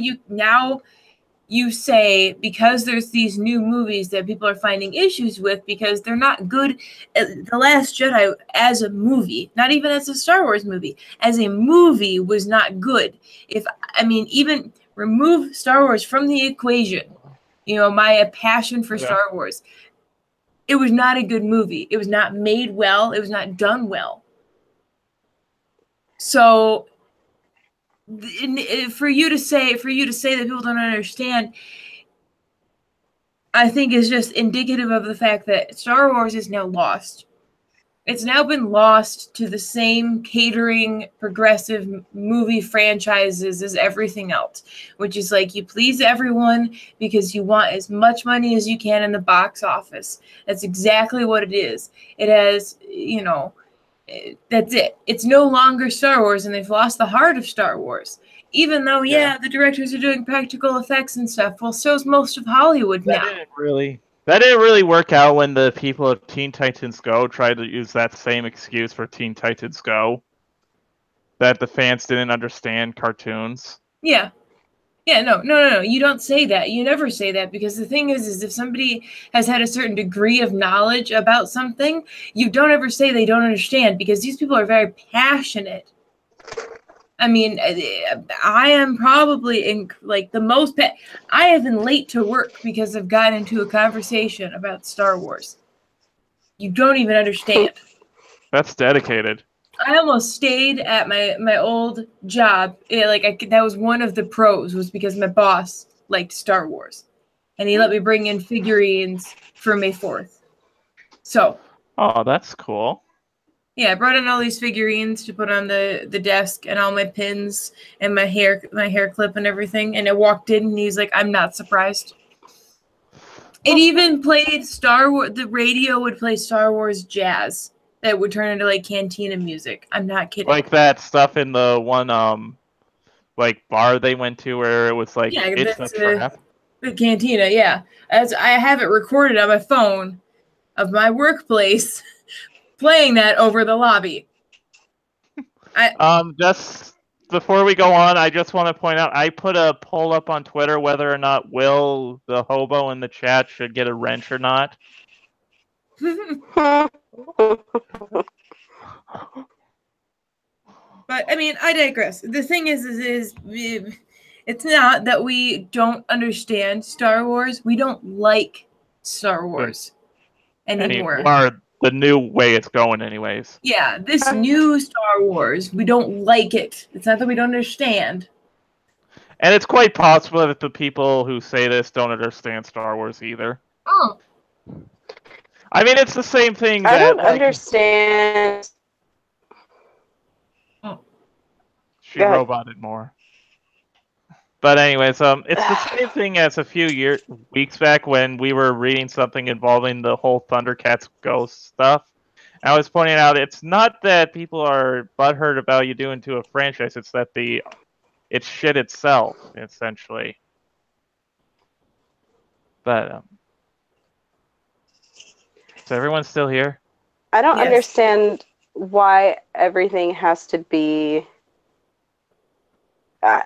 you say, because there's these new movies that people are finding issues with because they're not good. The Last Jedi as a movie, not even as a Star Wars movie, as a movie was not good. Even remove Star Wars from the equation, my passion for Star Wars, it was not a good movie. It was not made well. It was not done well. So for you to say that people don't understand, I think is just indicative of the fact that Star Wars is now lost. It's now been lost to the same catering progressive movie franchises as everything else, which is like you please everyone because you want as much money as you can in the box office. That's exactly what it is. It has, that's it. It's no longer Star Wars, and they've lost the heart of Star Wars. Even though, the directors are doing practical effects and stuff. Well, so's most of Hollywood now. That didn't really work out when the people of Teen Titans Go tried to use that same excuse for Teen Titans Go. That the fans didn't understand cartoons. Yeah. Yeah, no. You don't say that. You never say that, because the thing is if somebody has had a certain degree of knowledge about something, you don't ever say they don't understand, because these people are very passionate. I mean, I am probably I have been late to work because I've gotten into a conversation about Star Wars. You don't even understand. That's dedicated. I almost stayed at my old job. That was one of the pros, was because my boss liked Star Wars, and he let me bring in figurines for May 4th. So. Oh, that's cool. Yeah, I brought in all these figurines to put on the desk, and all my pins and my hair clip and everything. And I walked in, and he's like, "I'm not surprised." It even played Star Wars. The radio would play Star Wars jazz that would turn into like cantina music. I'm not kidding. Like that stuff in the one bar they went to where it was like, it's a trap. The cantina, yeah. As I have it recorded on my phone of my playing that over the lobby. before we go on, I just want to point out I put a poll up on Twitter whether or not Will the hobo in the chat should get a wrench or not. But I mean, I digress. The thing is it's not that we don't understand Star Wars. We don't like Star Wars anymore. Or the new way it's going, anyways. Yeah, this new Star Wars, we don't like it. It's not that we don't understand. And it's quite possible that the people who say this don't understand Star Wars either. Oh. I mean, it's the same thing. I don't understand. She roboted more. But anyways, it's the same thing as a few weeks back when we were reading something involving the whole Thundercats Ghost stuff. I was pointing out it's not that people are butthurt about you doing to a franchise; it's that it's shit itself, essentially. But is everyone still here? I don't understand why everything has to be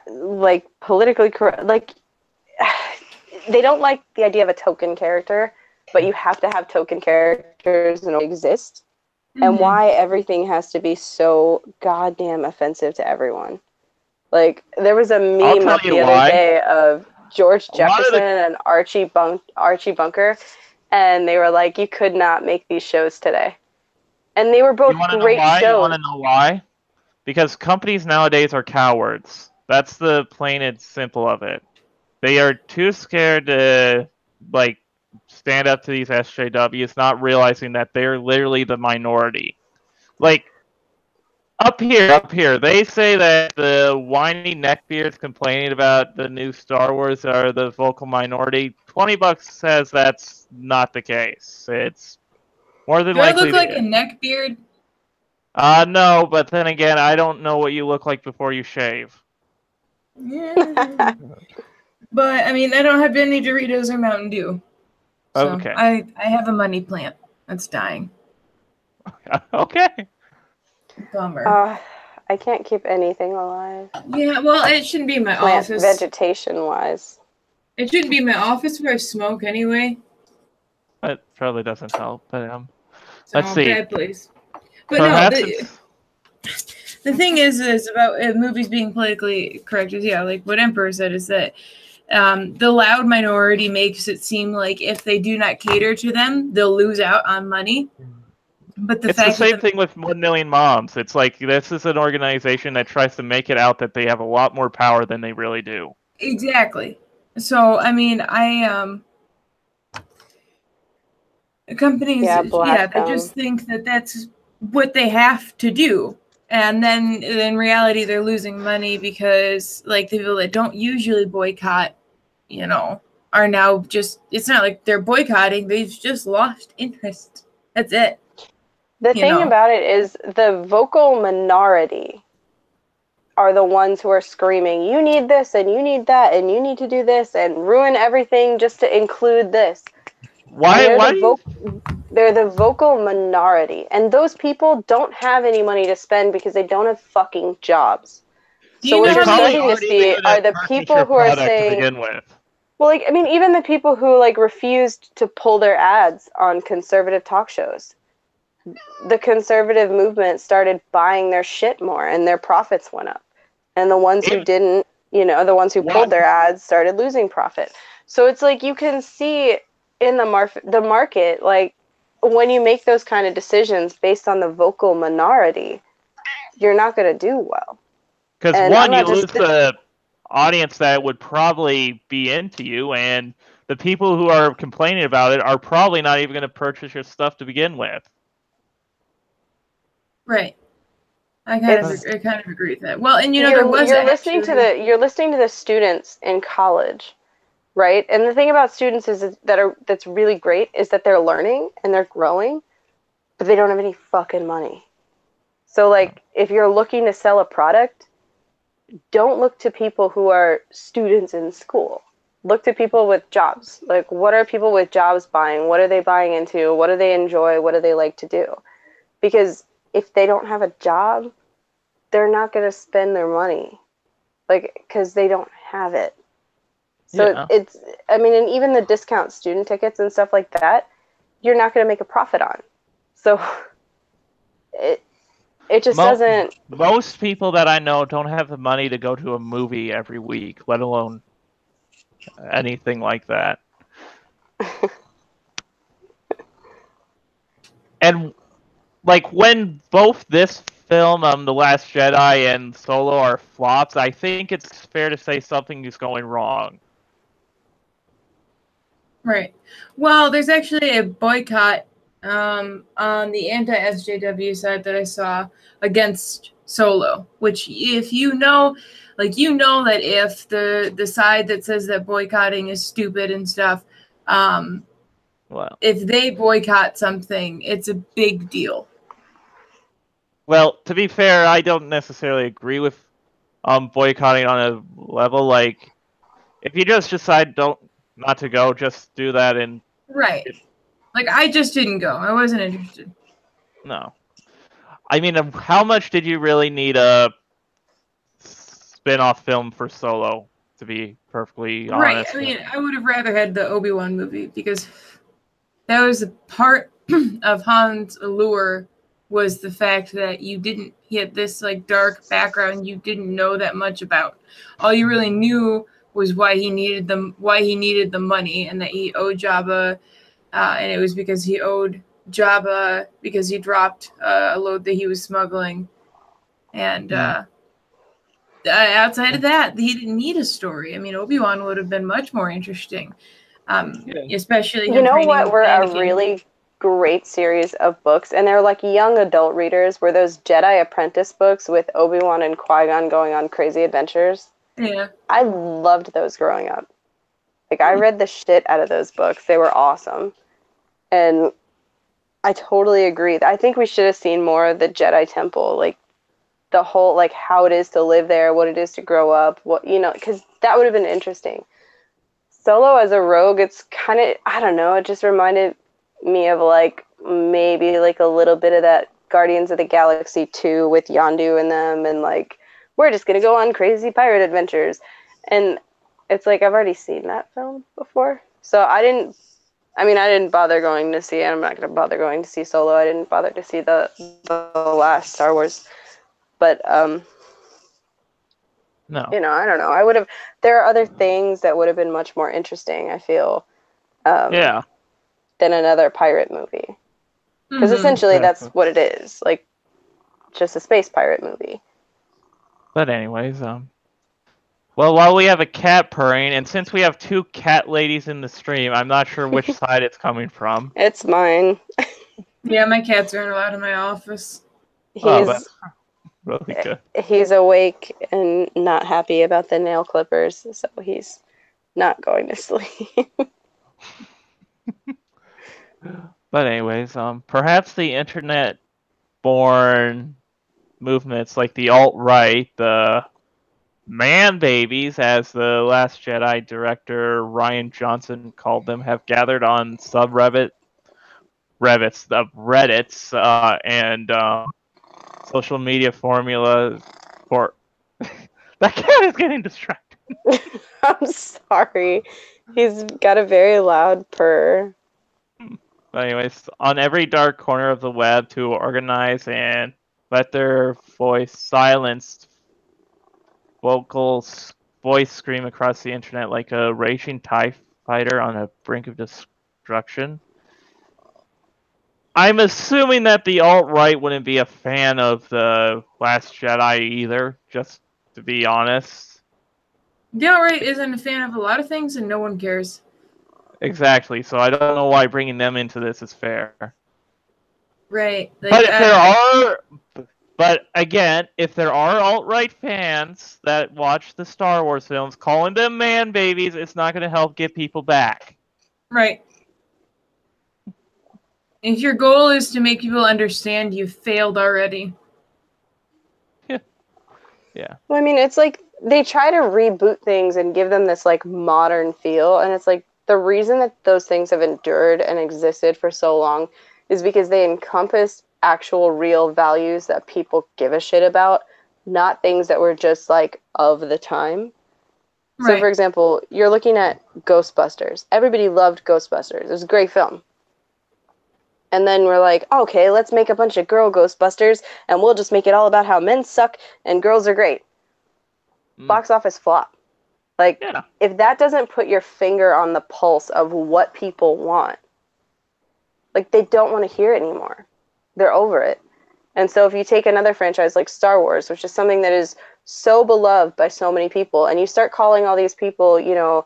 like politically correct. Like they don't like the idea of a token character, but you have to have token characters in order to exist. Mm-hmm. And why everything has to be so goddamn offensive to everyone. Like there was a meme up the other day of George Jefferson and Archie Bunker, and they were like, "You could not make these shows today." And they were both great shows. You want to know why? Because companies nowadays are cowards. That's the plain and simple of it. They are too scared to stand up to these SJWs, not realizing that they're literally the minority. Like up here, they say that the whiny neckbeards complaining about the new Star Wars are the vocal minority. $20 says that's not the case. It's more than likely. Do I look like a neckbeard? No, but then again, I don't know what you look like before you shave. Yeah. But I mean, I don't have any Doritos or Mountain Dew. So okay. I have a money plant that's dying. Okay. Bummer. I can't keep anything alive. Yeah, well, it shouldn't be my office. Vegetation-wise. It shouldn't be my office where I smoke anyway. That probably doesn't help, but so let's see. Bad place. But no, the thing is about movies being politically correct is like what Emperor said is that the loud minority makes it seem like if they do not cater to them, they'll lose out on money. But it's the same thing with 1 Million Moms. It's like this is an organization that tries to make it out that they have a lot more power than they really do. Exactly. So I mean, companies, they just think that that's what they have to do. And then in reality, they're losing money because like the people that don't usually boycott, are now just, it's not like they're boycotting. They've just lost interest. That's it. The thing about it is the vocal minority are the ones who are screaming, you need this and you need that and you need to do this and ruin everything just to include this. They're the vocal minority. And those people don't have any money to spend because they don't have fucking jobs. So what you're starting to see are the people who are saying... Well, even the people who refused to pull their ads on conservative talk shows. The conservative movement started buying their shit more and their profits went up. And the ones who didn't, the ones who pulled their ads started losing profit. So it's like you can see in the market, when you make those kind of decisions based on the vocal minority, you're not going to do well. Because you lose the audience that would probably be into you, and the people who are complaining about it are probably not even going to purchase your stuff to begin with. Right. I kind of agree with that. Well, and you're listening to the students in college, right? And the thing about students that's really great is that they're learning and they're growing, but they don't have any fucking money. So if you're looking to sell a product, don't look to people who are students in school. Look to people with jobs. What are people with jobs buying? What are they buying into? What do they enjoy? What do they like to do? Because if they don't have a job, they're not going to spend their money, like, because they don't have it. So Yeah. it's, I mean, and even the discount student tickets and stuff like that, you're not going to make a profit on. So it just doesn't. Most people that I know don't have the money to go to a movie every week, let alone anything like that. And like when both this film, The Last Jedi, and Solo are flops, I think it's fair to say something is going wrong. Right. Well, there's actually a boycott on the anti-SJW side that I saw against Solo, which if you know, like, you know that if the side that says that boycotting is stupid and stuff, Well, if they boycott something, it's a big deal. well, to be fair, I don't necessarily agree with boycotting on a level. Like, if you just decide not to go, just do that. And Right. Like, I just didn't go. I wasn't interested. no, I mean, how much did you really need a spin-off film for Solo? To be perfectly Right. honest, I mean, I would have rather had the Obi-Wan movie because that was a part of Han's allure, was the fact that he had this like dark background you didn't know that much about. All you really knew was why he needed the money, and that he owed Jabba, and it was because he owed Jabba because he dropped a load that he was smuggling. And outside of that, he didn't need a story. I mean, Obi-Wan would have been much more interesting, especially him You know training what were a Anakin. really great series of books, and they're like young adult readers, were those Jedi Apprentice books with Obi-Wan and Qui-Gon going on crazy adventures. Yeah. I loved those growing up. Like, I read the shit out of those books. They were awesome. And I totally agree. I think we should have seen more of the Jedi Temple, like the whole, like, how it is to live there, what it is to grow up, what, you know, because that would have been interesting. Solo as a rogue, it's kind of, I don't know, it just reminded me of, like, maybe, like, a little bit of that Guardians of the Galaxy 2 with Yondu and them, and, like, we're just going to go on crazy pirate adventures. And it's like, I've already seen that film before. So I didn't bother going to see it. I'm not going to bother going to see Solo. I didn't bother to see the last Star Wars. But, no. you know, I don't know. There are other things that would have been much more interesting, I feel, Yeah. than another pirate movie. Because essentially that's what it is. Like, just a space pirate movie. But anyways, well, while we have a cat purring, and since we have two cat ladies in the stream, I'm not sure which side it's coming from. It's mine. Yeah, my cats aren't allowed in my office. That's really good. He's awake and not happy about the nail clippers, so he's not going to sleep. But anyways, perhaps the internet-born movements like the alt-right, the man babies, as the Last Jedi director Rian Johnson called them, have gathered on Reddits, and social media formula for that cat is getting distracted. I'm sorry. He's got a very loud purr. But anyways, on every dark corner of the web to organize and let their voice silenced vocal voice scream across the internet like a raging TIE fighter on a brink of destruction. I'm assuming that the alt-right wouldn't be a fan of the Last Jedi either, just to be honest. The alt-right isn't a fan of a lot of things, and no one cares. Exactly, so I don't know why bringing them into this is fair. Right. Like, but again, if there are alt-right fans that watch the Star Wars films, calling them man babies, it's not going to help get people back. Right. If your goal is to make people understand, you've failed already. Yeah. Well, I mean, it's like they try to reboot things and give them this, like, modern feel, and it's like the reason that those things have endured and existed for so long is because they encompass actual real values that people give a shit about, not things that were just like of the time. So, Right. for example, you're looking at Ghostbusters. Everybody loved Ghostbusters. It was a great film. And then we're like, okay, let's make a bunch of girl Ghostbusters, and we'll just make it all about how men suck and girls are great. Box office flop. Like, Yeah. if that doesn't put your finger on the pulse of what people want, like, they don't want to hear it anymore. They're over it. And so if you take another franchise like Star Wars, which is something that is so beloved by so many people, and you start calling all these people, you know,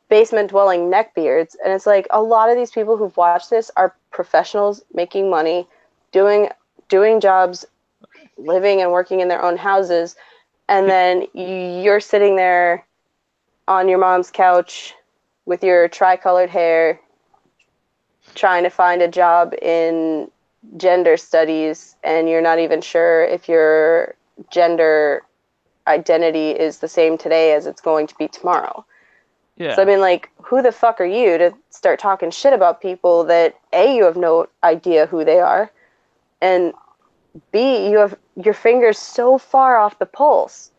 basement-dwelling neckbeards, and it's like a lot of these people who've watched this are professionals making money, doing jobs, living and working in their own houses, and then you're sitting there on your mom's couch with your tricolored hair trying to find a job in gender studies, and you're not even sure if your gender identity is the same today as it's going to be tomorrow. Yeah. So I mean, like, who the fuck are you to start talking shit about people that A, you have no idea who they are, and B, you have your fingers so far off the pulse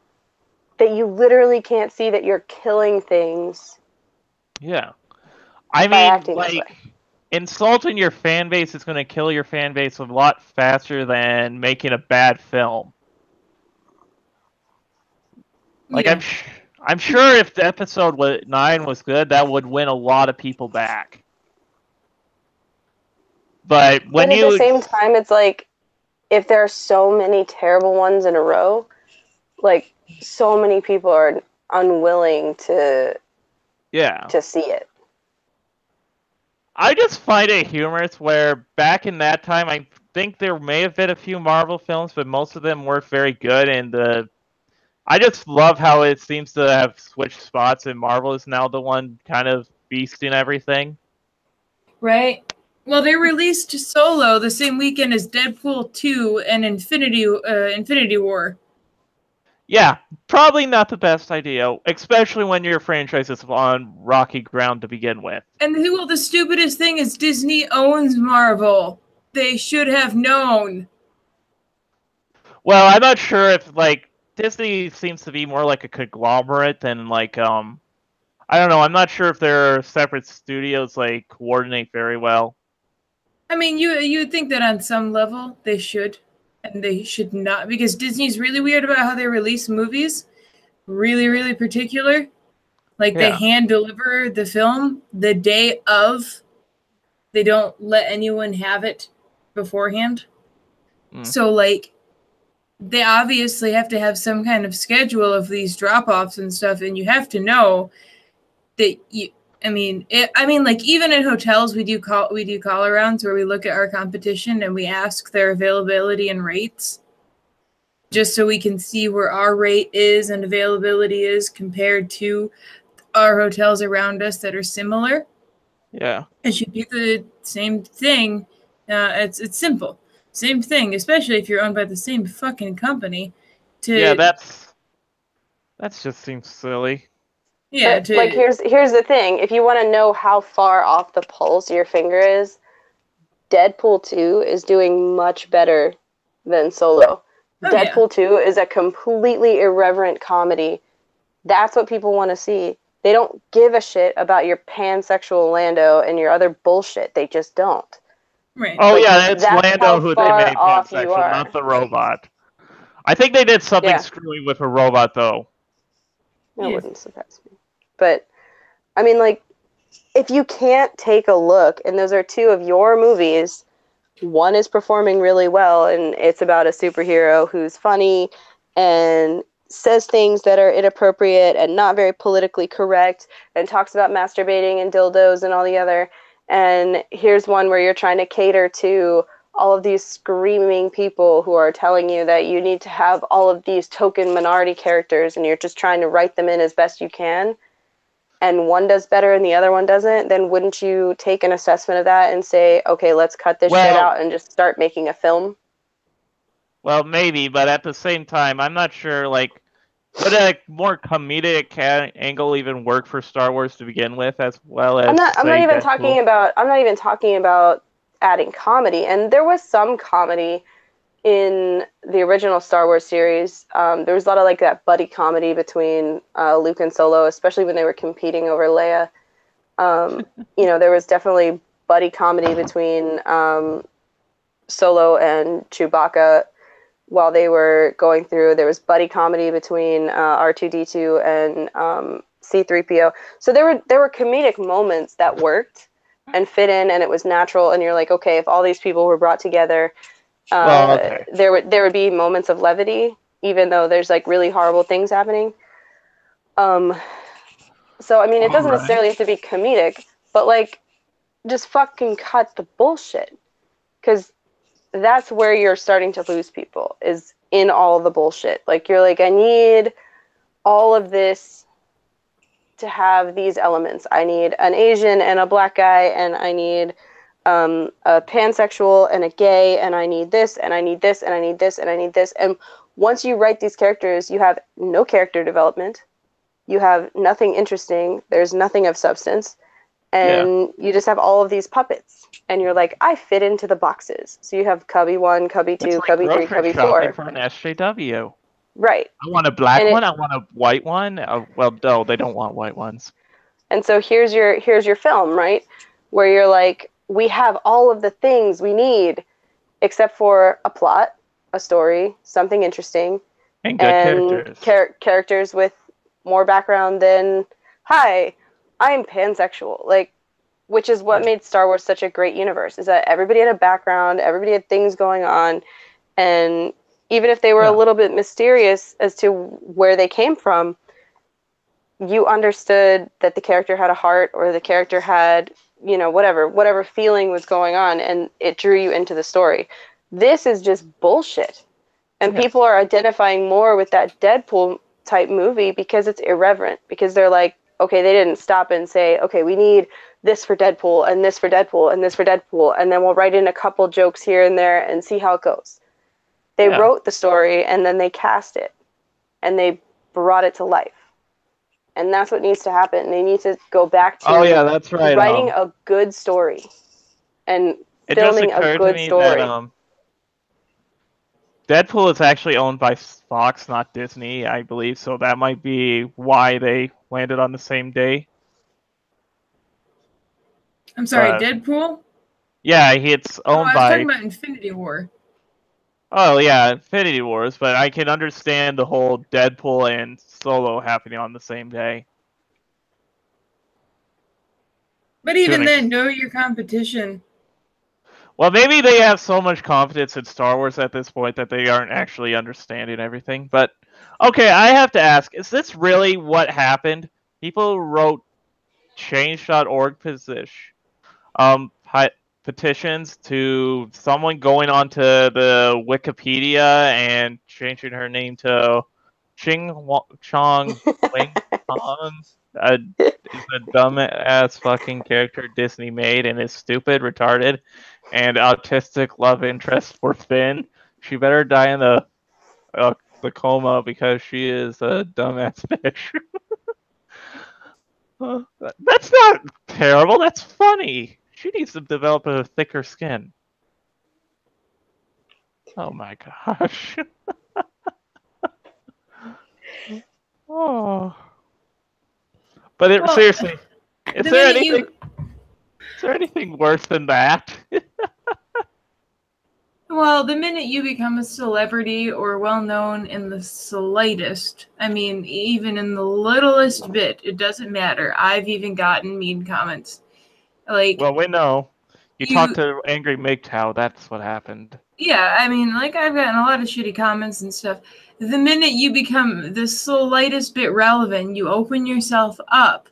that you literally can't see that you're killing things. Yeah. I By mean, acting this like, way. insulting your fan base is going to kill your fan base a lot faster than making a bad film. Like, Yeah. I'm sure if the episode 9 was good, that would win a lot of people back. But when But at the same time, it's like, if there are so many terrible ones in a row, like, so many people are unwilling to see it. I just find it humorous where back in that time, I think there may have been a few Marvel films, but most of them weren't very good. And I just love how it seems to have switched spots, and Marvel is now the one kind of beasting everything. Right. Well, they released Solo the same weekend as Deadpool 2 and Infinity War. Yeah, probably not the best idea, especially when your franchise is on rocky ground to begin with. And the stupidest thing is Disney owns Marvel. They should have known. Well, I'm not sure if, like, Disney seems to be more like a conglomerate than, like, I don't know, I'm not sure if their separate studios, like, coordinate very well. I mean, you would think that on some level they should, and they should not, because Disney's really weird about how they release movies. Really, really particular. Like, they hand deliver the film the day of. They don't let anyone have it beforehand. So, like, they obviously have to have some kind of schedule of these drop-offs and stuff, and you have to know that like, even in hotels, we do call arounds where we look at our competition and we ask their availability and rates, just so we can see where our rate is and availability is compared to our hotels around us that are similar. Yeah. It should be the same thing. It's simple. Same thing, especially if you're owned by the same fucking company. That just seems silly. Yeah. But, like, here's the thing. If you want to know how far off the pulse your finger is, Deadpool 2 is doing much better than Solo. Deadpool 2 is a completely irreverent comedy. That's what people want to see. They don't give a shit about your pansexual Lando and your other bullshit. They just don't. Right. Oh, yeah, it's Lando who they made pansexual, not the robot. I think they did something screwy with a robot, though. That wouldn't surprise me. But, I mean, like, if you can't take a look, and those are two of your movies, one is performing really well, and it's about a superhero who's funny and says things that are inappropriate and not very politically correct, and talks about masturbating and dildos and all the other. And here's one where you're trying to cater to all of these screaming people who are telling you that you need to have all of these token minority characters, and you're just trying to write them in as best you can, and one does better and the other one doesn't, then wouldn't you take an assessment of that and say, okay, let's cut this shit out and just start making a film? Well, maybe, but at the same time, I'm not sure, like, would a more comedic angle even work for Star Wars to begin with, as well as? I'm not even talking about adding comedy. And there was some comedy in the original Star Wars series, there was a lot of like that buddy comedy between Luke and Solo, especially when they were competing over Leia. You know, there was definitely buddy comedy between Solo and Chewbacca while they were going through. There was buddy comedy between R2D2 and C3PO. So there were comedic moments that worked and fit in, and it was natural. And you're like, okay, if all these people were brought together, there would be moments of levity, even though there's like really horrible things happening. So I mean, it doesn't necessarily have to be comedic, but like, just fucking cut the bullshit, because that's where you're starting to lose people, is in all the bullshit. Like, you're like, I need all of this to have these elements. I need an Asian and a black guy, and I need a pansexual and a gay, and I need this, and I need this, and I need this, and I need this. And once you write these characters, you have no character development. You have nothing interesting. There's nothing of substance. And you just have all of these puppets. And you're like, I fit into the boxes. So you have Cubby 1, Cubby 2, Cubby 3, Cubby 4. For an SJW. Right. I want a black one. I want a white one. Well, no, they don't want white ones. And so here's your film, right? Where you're like, we have all of the things we need, except for a plot, a story, something interesting, and good characters. Characters with more background than, hi, I'm pansexual. Like, which is what made Star Wars such a great universe, is that everybody had a background, everybody had things going on, and even if they were a little bit mysterious as to where they came from, you understood that the character had a heart, or the character had, you know, whatever feeling was going on, and it drew you into the story. This is just bullshit. And people are identifying more with that Deadpool type movie because it's irreverent, because they're like, okay, they didn't stop and say, okay, we need this for Deadpool, and this for Deadpool, and this for Deadpool, and then we'll write in a couple jokes here and there and see how it goes. They wrote the story, and then they cast it, and they brought it to life. And that's what needs to happen. They need to go back to that's right. writing a good story and filming a good story. Deadpool is actually owned by Fox, not Disney, I believe, so that might be why they landed on the same day. I'm sorry, Deadpool? Yeah, it's owned by... I was talking about Infinity War. Oh, yeah, Infinity Wars, but I can understand the whole Deadpool and Solo happening on the same day. But even then, know your competition. Well, maybe they have so much confidence in Star Wars at this point that they aren't actually understanding everything. But, okay, I have to ask, is this really what happened? People wrote change.org petitions to someone going onto the Wikipedia and changing her name to Chong Wing Tong. Is a dumb-ass fucking character Disney made and is stupid, retarded, and autistic love interest for Finn. She better die in the coma because she is a dumbass bitch. That's not terrible. That's funny. She needs to develop a thicker skin. Oh my gosh. Oh. But seriously, is there anything worse than that? Well, the minute you become a celebrity or well-known in the slightest, I mean, even in the littlest bit, it doesn't matter. I've even gotten mean comments. Like, well, we know. You talked to Angry MGTOW, that's what happened. Yeah, I mean, like, I've gotten a lot of shitty comments and stuff. The minute you become the slightest bit relevant, you open yourself up.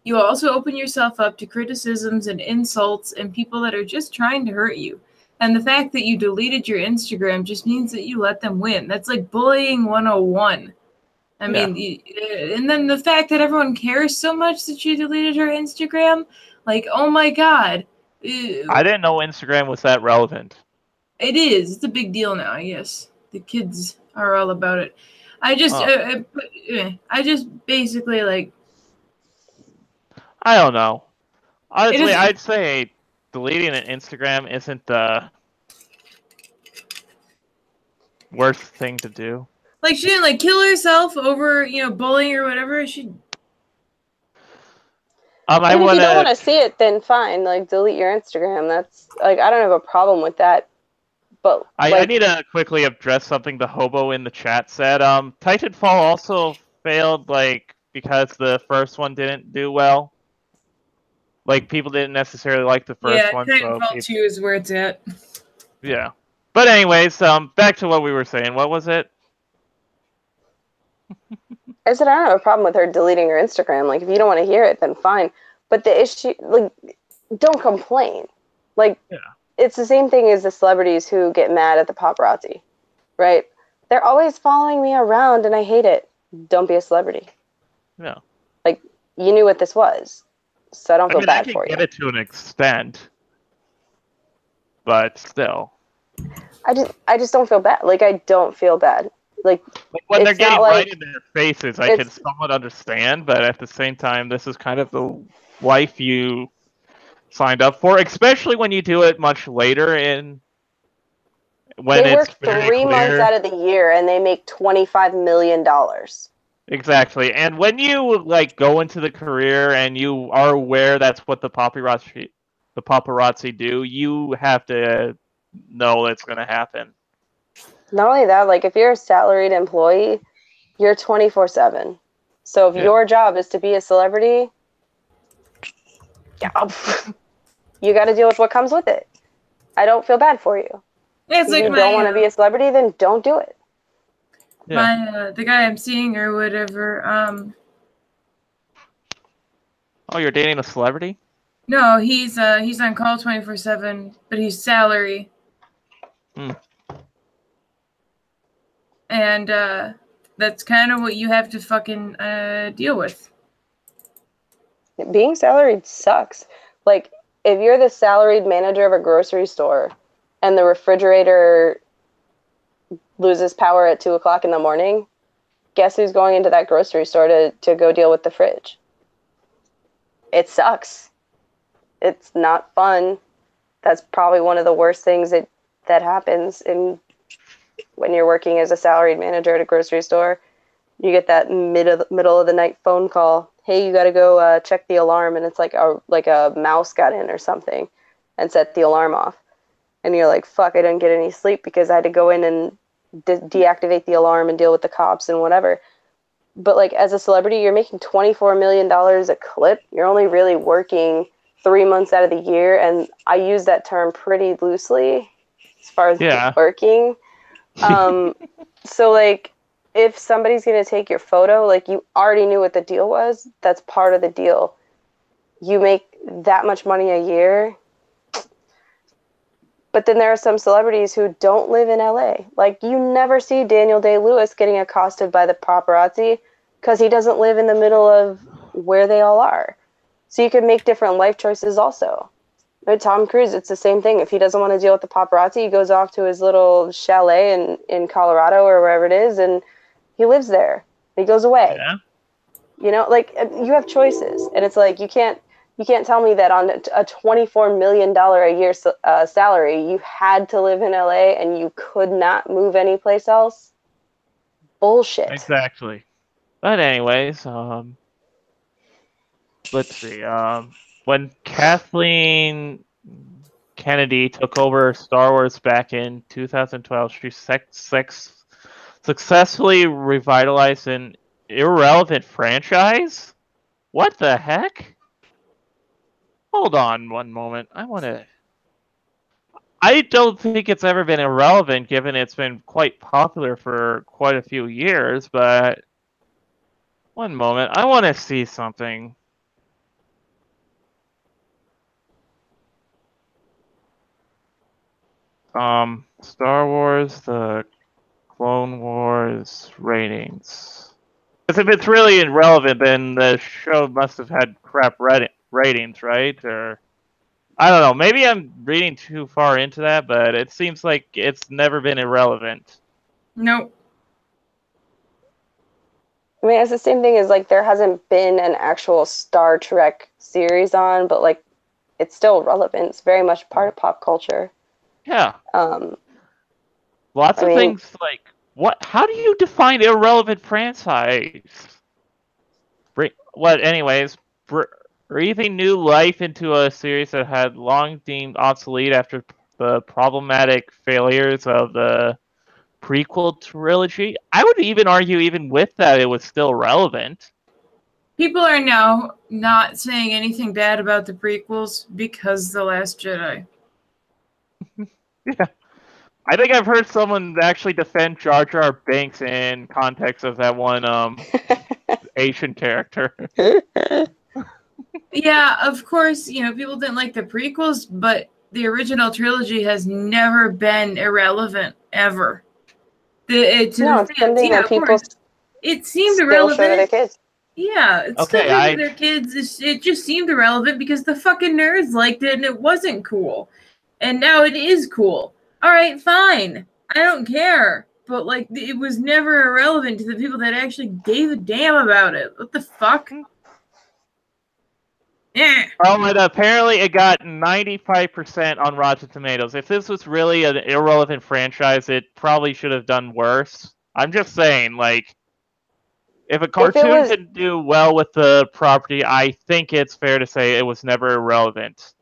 You also open yourself up to criticisms and insults and people that are just trying to hurt you. And the fact that you deleted your Instagram just means that you let them win. That's like bullying 101. I mean, and then the fact that everyone cares so much that you deleted her Instagram, like, oh my God. I didn't know Instagram was that relevant. It is. It's a big deal now, I guess. The kids are all about it. I just basically, like... I don't know. Honestly, I'd say deleting an Instagram isn't the worst thing to do. Like, she didn't, like, kill herself over, bullying or whatever. She... I If you don't want wanna. to see it, then fine. Like, delete your Instagram. That's like, I don't have a problem with that. But I like, need to quickly address something the hobo in the chat said. Titanfall also failed, like, because the first one didn't do well. Like, people didn't necessarily like the first one, so Titanfall 2 is where it's at. yeah. But anyways, back to what we were saying. What was it? I said, I don't have a problem with her deleting her Instagram. Like, if you don't want to hear it, then fine. But the issue, like, don't complain. Like, Yeah. It's the same thing as the celebrities who get mad at the paparazzi, right? They're always following me around and I hate it. Don't be a celebrity. Yeah. Like, you knew what this was, so I don't feel I bad can for you. get it to an extent, but still. I just don't feel bad. Like, I don't feel bad. Like when they're it's not getting like- right in their faces, I can somewhat understand, but at the same time, this is kind of the life you signed up for, especially when you do it much later in when they it's work very 3 months clear. out of the year and they make $25 million. Exactly, and when you like go into the career and you are aware that's what the paparazzi do, you have to know that's going to happen. Not only that, like if you're a salaried employee, you're 24/7. So if your job is to be a celebrity, you got to deal with what comes with it. I don't feel bad for you. It's If like you don't want to be a celebrity, then don't do it. the guy I'm seeing or whatever. Oh, you're dating a celebrity? No, he's on call 24/7, but he's salary. And that's kind of what you have to fucking deal with. Being salaried sucks. Like, if you're the salaried manager of a grocery store and the refrigerator loses power at 2:00 in the morning, guess who's going into that grocery store to go deal with the fridge? It sucks. It's not fun. That's probably one of the worst things that happens when you're working as a salaried manager at a grocery store. You get that middle of the night phone call. Hey, you got to go check the alarm, and it's like a mouse got in or something and set the alarm off. And you're like, fuck, I didn't get any sleep because I had to go in and deactivate the alarm and deal with the cops and whatever. But like as a celebrity, you're making $24 million a clip. You're only really working 3 months out of the year, and I use that term pretty loosely as far as working. So like, if somebody's going to take your photo, like you already knew what the deal was. That's part of the deal. You make that much money a year. But then there are some celebrities who don't live in LA. Like, you never see Daniel Day-Lewis getting accosted by the paparazzi because he doesn't live in the middle of where they all are. So you can make different life choices also. With Tom Cruise, it's the same thing. If he doesn't want to deal with the paparazzi, he goes off to his little chalet in Colorado or wherever it is, and he lives there. He goes away. Yeah. You know, like, you have choices. And it's like, you can't tell me that on a $24 million a year salary, you had to live in LA and you could not move anyplace else. Bullshit. Exactly. But anyways, let's see. When Kathleen Kennedy took over Star Wars back in 2012, she successfully revitalized an irrelevant franchise? What the heck? Hold on one moment. I don't think it's ever been irrelevant, given it's been quite popular for quite a few years, but one moment. I want to see something. Star Wars, the Clone Wars ratings. Because if it's really irrelevant, then the show must have had crap ratings, right? Or I don't know. Maybe I'm reading too far into that, but it seems like it's never been irrelevant. Nope. I mean, it's the same thing as, like, there hasn't been an actual Star Trek series on, but, like, it's still relevant. It's very much part of pop culture. Yeah. Lots I of mean- things like what? How do you define irrelevant franchise? What? Anyways, breathing new life into a series that had long deemed obsolete after the problematic failures of the prequel trilogy. I would even argue, even with that, it was still relevant. People are now not saying anything bad about the prequels because The Last Jedi. Yeah. I think I've heard someone actually defend Jar Jar Binks in context of that one Asian character. Yeah, of course, people didn't like the prequels, but the original trilogy has never been irrelevant, ever. No, it's something that of people course. It seemed still irrelevant. show to their kids. Yeah, it's Okay, still good to their kids. It just seemed irrelevant because the fucking nerds liked it and it wasn't cool. And now it is cool. Alright, fine. I don't care. But, like, it was never irrelevant to the people that actually gave a damn about it. What the fuck? Yeah. Oh, and apparently it got 95% on Rotten Tomatoes. If this was really an irrelevant franchise, it probably should have done worse. I'm just saying, like, if a cartoon can do well with the property, I think it's fair to say it was never irrelevant.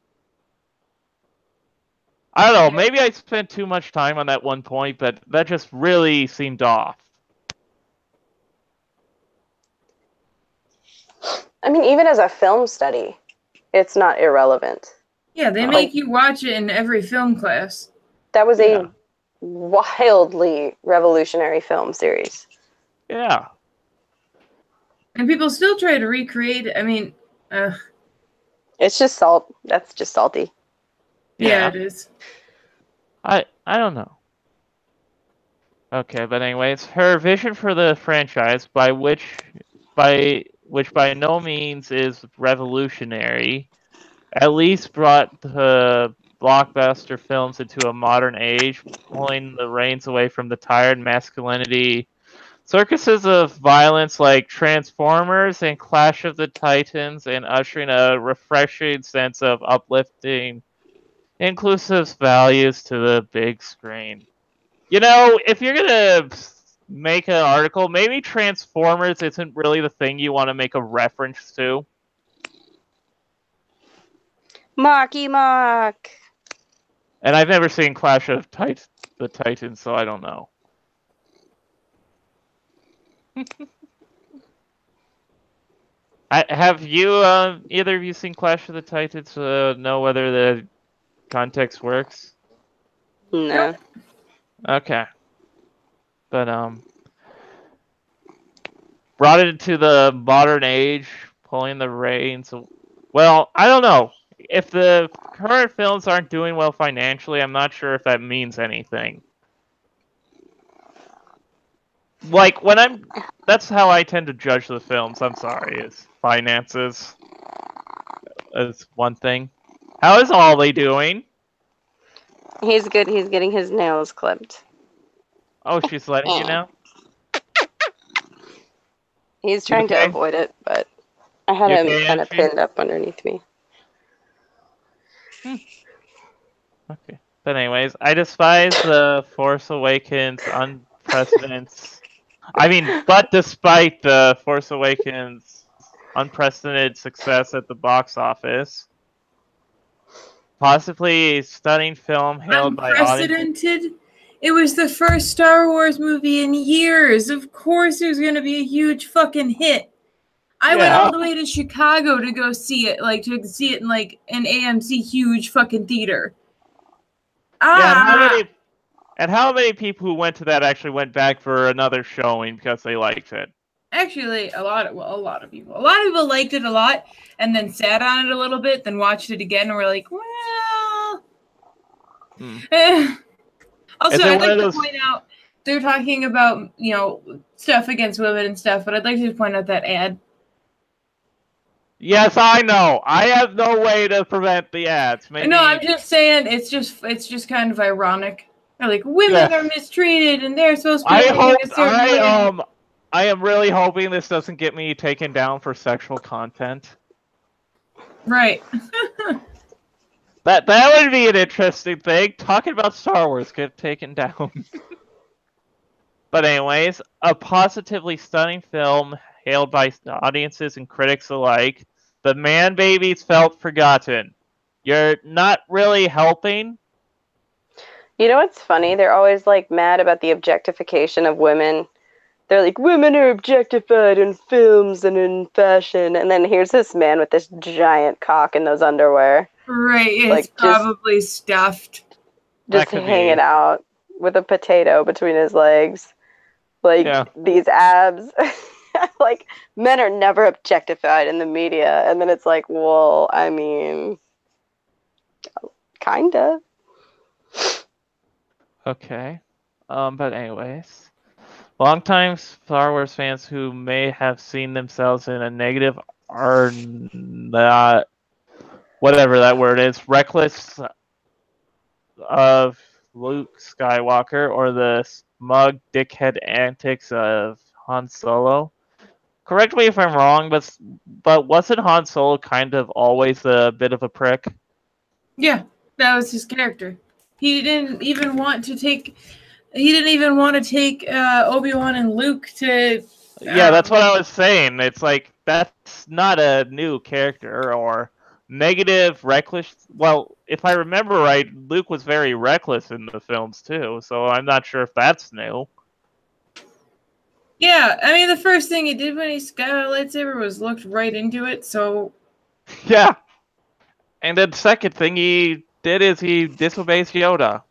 I don't know, maybe I spent too much time on that one point, but that just really seemed off. I mean, even as a film study, it's not irrelevant. Yeah, they make you watch it in every film class. That was a wildly revolutionary film series. Yeah. And people still try to recreate it. I mean, it's just salt. That's just salty. Yeah, it is. I don't know. Okay, but anyways, her vision for the franchise, which by no means is revolutionary, at least brought the blockbuster films into a modern age, pulling the reins away from the tired masculinity circuses of violence like Transformers and Clash of the Titans, and ushering a refreshing sense of uplifting, inclusive values to the big screen. You know, if you're gonna make an article, maybe Transformers isn't really the thing you want to make a reference to. Marky Mark. And I've never seen Clash of the Titans, so I don't know. Have you, either of you seen Clash of the Titans? Know whether the context works? No. Okay. But, brought it into the modern age, pulling the reins. Well, I don't know. If the current films aren't doing well financially, I'm not sure if that means anything. Like, that's how I tend to judge the films, I'm sorry, is finances is one thing. How is Ollie doing? He's good. He's getting his nails clipped. Oh, she's letting you know? He's trying to avoid it, but I had him kind of pinned up underneath me. Okay. But anyways, I despise the Force Awakens but despite the Force Awakens unprecedented success at the box office, possibly a stunning film hailed by audience. Unprecedented? It was the first Star Wars movie in years. Of course it was going to be a huge fucking hit. I went all the way to Chicago to go see it, to see it in, an AMC huge fucking theater. Yeah, and how many people who went to that actually went back for another showing because they liked it? Actually, a lot of people. A lot of people liked it a lot, and then sat on it a little bit, then watched it again, and were like, well... Also, I'd like to point out, they're talking about, stuff against women and stuff, but I'd like to point out that ad. Yes, I know. I have no way to prevent the ads. Maybe... No, I'm just saying it's just kind of ironic. They're like, women are mistreated and they're supposed to be a certain way. I am really hoping this doesn't get me taken down for sexual content. Right. That would be an interesting thing. Talking about Star Wars get taken down. But anyways, a positively stunning film hailed by audiences and critics alike. The man babies felt forgotten. You're not really helping. You know what's funny? They're always like mad about the objectification of women. They're like, women are objectified in films and in fashion. And then here's this man with this giant cock in those underwear. Right, it's Like, probably stuffed. Just hanging out with a potato between his legs. Like, Yeah. these abs. Like, men are never objectified in the media. And then it's like, well, I mean, kind of. Okay. But anyways, longtime Star Wars fans who may have seen themselves in a negative are not, whatever that word is, reckless of Luke Skywalker or the smug dickhead antics of Han Solo. Correct me if I'm wrong, but wasn't Han Solo kind of always a bit of a prick? Yeah, that was his character. He didn't even want to take. He didn't even want to take Obi-Wan and Luke to. Yeah, that's what I was saying. It's like that's not a new character or negative, reckless. Well, if I remember right, Luke was very reckless in the films too, so I'm not sure if that's new. Yeah, I mean, the first thing he did when he got a lightsaber was looked right into it, so... Yeah. And then second thing he did is he disobeys Yoda.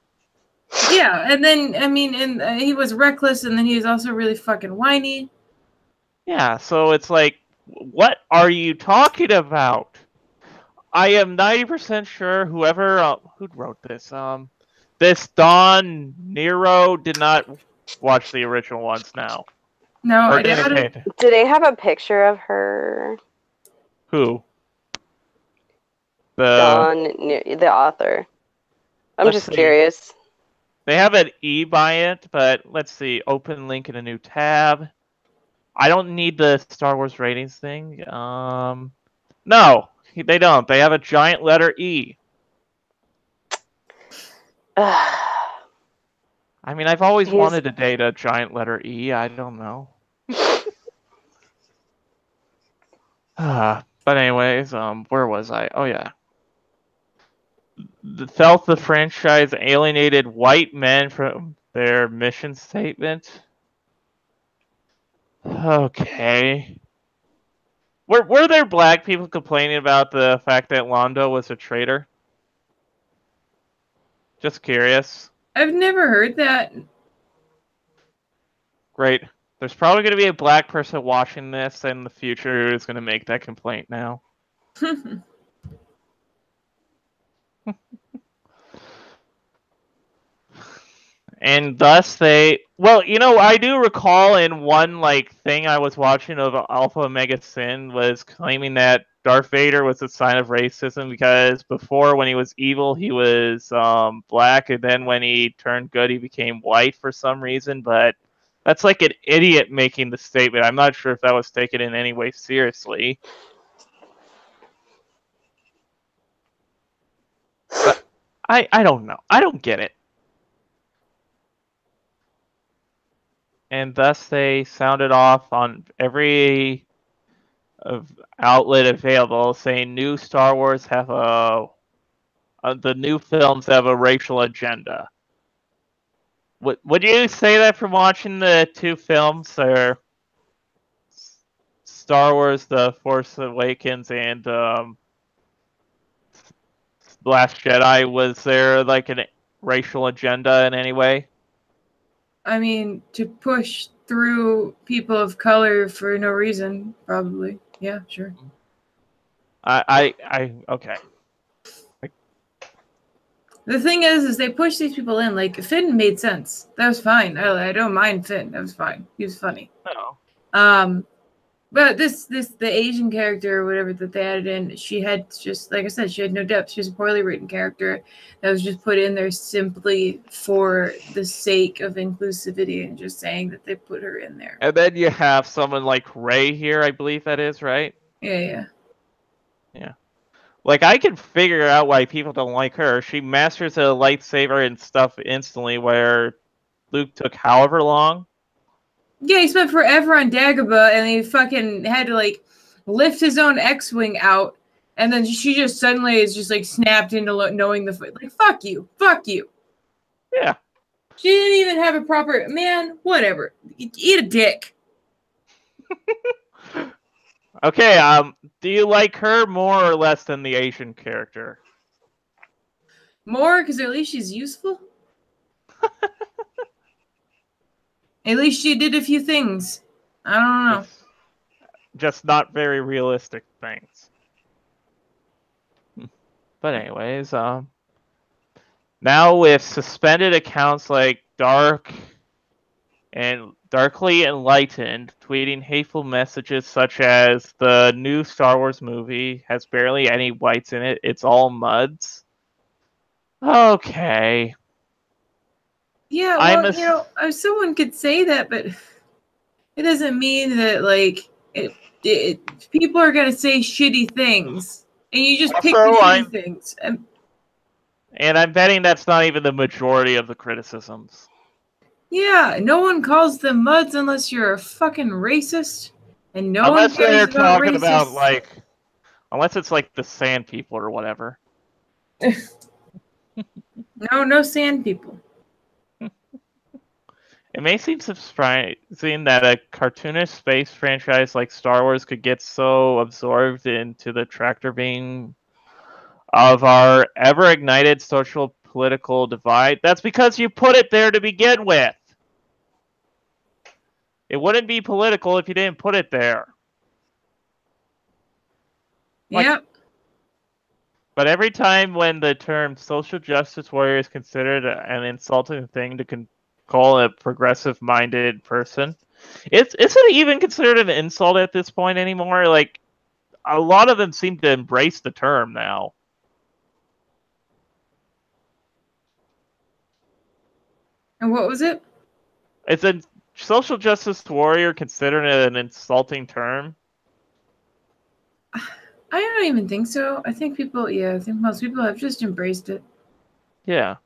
Yeah, and then, I mean, and he was reckless, and then he was also really fucking whiny. Yeah, so it's like, what are you talking about? I am 90% sure whoever who wrote this, this Don Nero did not watch the original ones now. No, Or I didn't. Do they have a picture of her? Who? The author. I'm just curious. They have an E by it, but let's see. Open link in a new tab. I don't need the Star Wars ratings thing. No, they don't. They have a giant letter E. I mean, I've always wanted to date a giant letter E. I don't know. But anyways, where was I? Oh yeah. Felt the franchise alienated white men from their mission statement. Okay. Were there black people complaining about the fact that Londo was a traitor? Just curious. I've never heard that. Great. There's probably going to be a black person watching this in the future who's going to make that complaint now. And thus they... Well, you know, I do recall in one thing I was watching of Alpha Omega Sin was claiming that Darth Vader was a sign of racism because before, when he was evil, he was black, and then when he turned good, he became white for some reason, but that's like an idiot making the statement. I'm not sure if that was taken in any way seriously. But I don't know. I don't get it. And thus they sounded off on every outlet available, saying new Star Wars have the new films have a racial agenda. Would you say that from watching the two films, or Star Wars: The Force Awakens and Last Jedi? Was there like a racial agenda in any way? I mean, to push through people of color for no reason, probably. Yeah, sure. Okay. The thing is they push these people in. Like, Finn made sense. That was fine. I don't mind Finn. That was fine. He was funny. No. But the Asian character or whatever that they added in, she had just, like I said, she had no depth. She was a poorly written character that was just put in there simply for the sake of inclusivity and just saying that they put her in there. And then you have someone like Rey here, I believe that is, right? Yeah. Like, I can figure out why people don't like her. She masters a lightsaber and stuff instantly, where Luke took however long. Yeah, he spent forever on Dagobah, and he fucking had to like lift his own X-wing out, and then she just suddenly is just like snapped into knowing the like fuck you. Yeah. She didn't even have a proper man. Whatever. Eat a dick. Okay. Do you like her more or less than the Asian character? More, because at least she's useful. At least she did a few things. I don't know. Just not very realistic things. But anyways, now with suspended accounts like Darkly Enlightened tweeting hateful messages such as the new Star Wars movie has barely any whites in it, it's all muds. Okay. Yeah, well, someone could say that, but it doesn't mean that like people are gonna say shitty things, and you just pick the shitty things. And I'm betting that's not even the majority of the criticisms. Yeah, no one calls them muds unless you're a fucking racist, and no one Unless cares they're about talking racists. about like, unless it's like the Sand People or whatever. No sand people. It may seem surprising that a cartoonish space franchise like Star Wars could get so absorbed into the tractor beam of our ever-ignited social political divide. That's because you put it there to begin with. It wouldn't be political if you didn't put it there. Yep. But every time when the term social justice warrior is considered an insulting thing to call a progressive-minded person, isn't it even considered an insult at this point anymore? Like, a lot of them seem to embrace the term now. And what was it? Is a social justice warrior considered an insulting term? I don't even think so. I think most people have just embraced it. Yeah.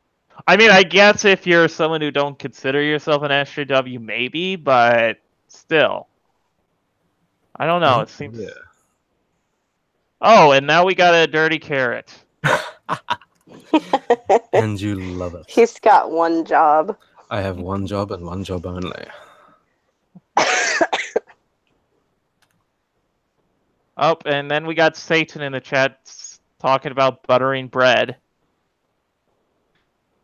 I mean, I guess if you're someone who don't consider yourself an SJW, maybe, but still. I don't know. It seems... Yeah. Oh, and now we got a dirty carrot. And you love it. He's got one job. I have one job and one job only. Oh, and then we got Satan in the chat talking about buttering bread.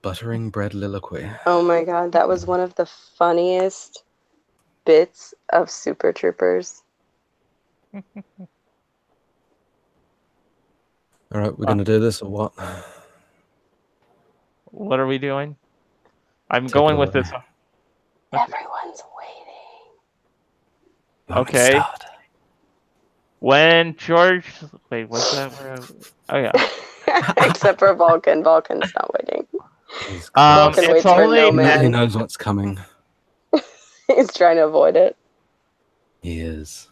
Buttering bread liloquy. Oh my god, that was one of the funniest bits of Super Troopers. Alright, we're gonna do this or what? What are we doing? I'm going with this. Everyone's waiting. Okay. When George... Wait, what's that? Oh, yeah. Except for Vulcan. Vulcan's not waiting. Vulcan waits for no man. He knows what's coming. He's trying to avoid it. He is.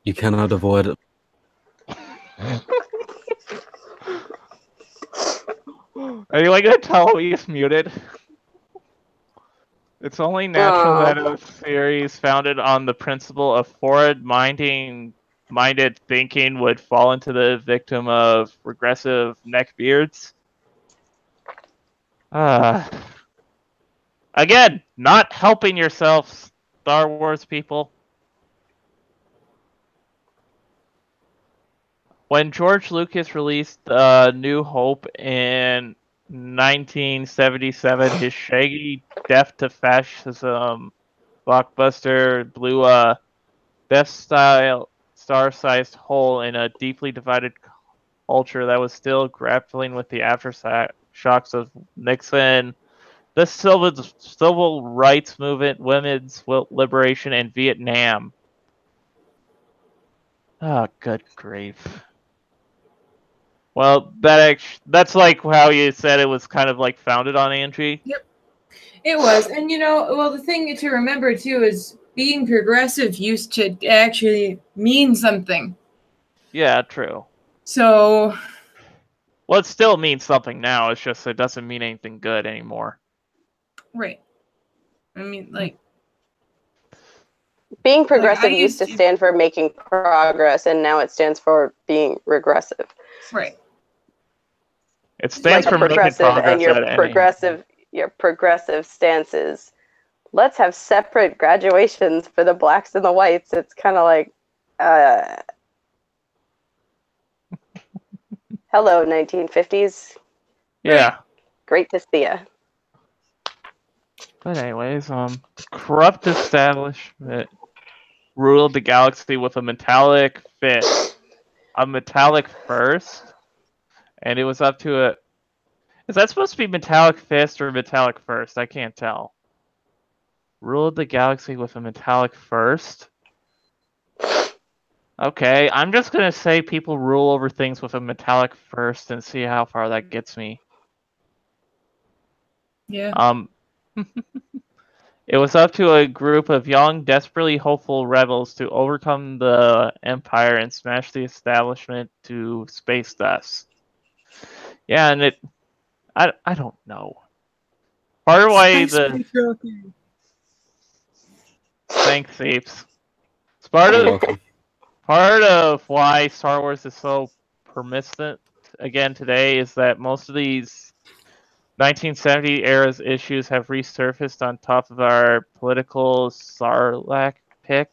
You cannot avoid it. Are you like going to tell me he's muted? It's only natural that a series founded on the principle of forward-minded thinking would fall into the victim of regressive neckbeards. Again, not helping yourself, Star Wars people. When George Lucas released New Hope in 1977, his shaggy, deaf to fascism blockbuster blew a Death Star-sized hole in a deeply divided culture that was still grappling with the aftershocks of Nixon, the civil rights movement, women's liberation, and Vietnam. Oh, good grief. Well, that's like how you said it was kind of like founded on, Angie. Yep, it was. And the thing to remember too is being progressive used to actually mean something. Yeah, true. So, well, it still means something now. It's just it doesn't mean anything good anymore. Right. I mean, like, Being progressive I used used to to- stand for making progress, and now it stands for being regressive. Right. It stands Like for making progressive, progress and your progressive stances. Let's have separate graduations for the blacks and the whites. It's kind of like, hello, 1950s. Yeah. Great to see ya. But anyways, corrupt establishment ruled the galaxy with a metallic fist. A metallic first? And it was up to a... Is that supposed to be metallic fist or metallic first? I can't tell. Ruled the galaxy with a metallic first? Okay, I'm just gonna say people rule over things with a metallic first and see how far that gets me. Yeah. It was up to a group of young, desperately hopeful rebels to overcome the Empire and smash the establishment to space dust. Yeah, and I don't know. Part of why Thanks, Apes. It's You're welcome. part of why Star Wars is so permissive again today is that most of these 1970 era's issues have resurfaced on top of our political sarlacc pit.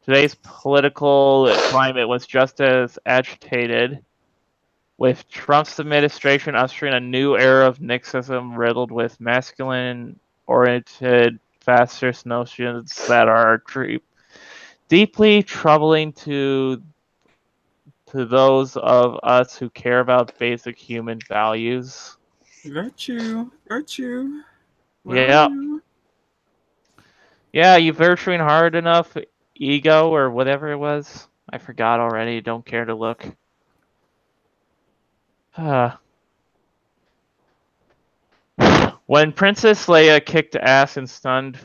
Today's political climate was just as agitated, with Trump's administration ushering a new era of Nixism riddled with masculine-oriented fascist notions that are deeply troubling to those of us who care about basic human values. Virtue. Yeah. Yeah, you virtuing hard enough, ego, or whatever it was. I forgot already, don't care to look. When Princess Leia kicked ass and stunned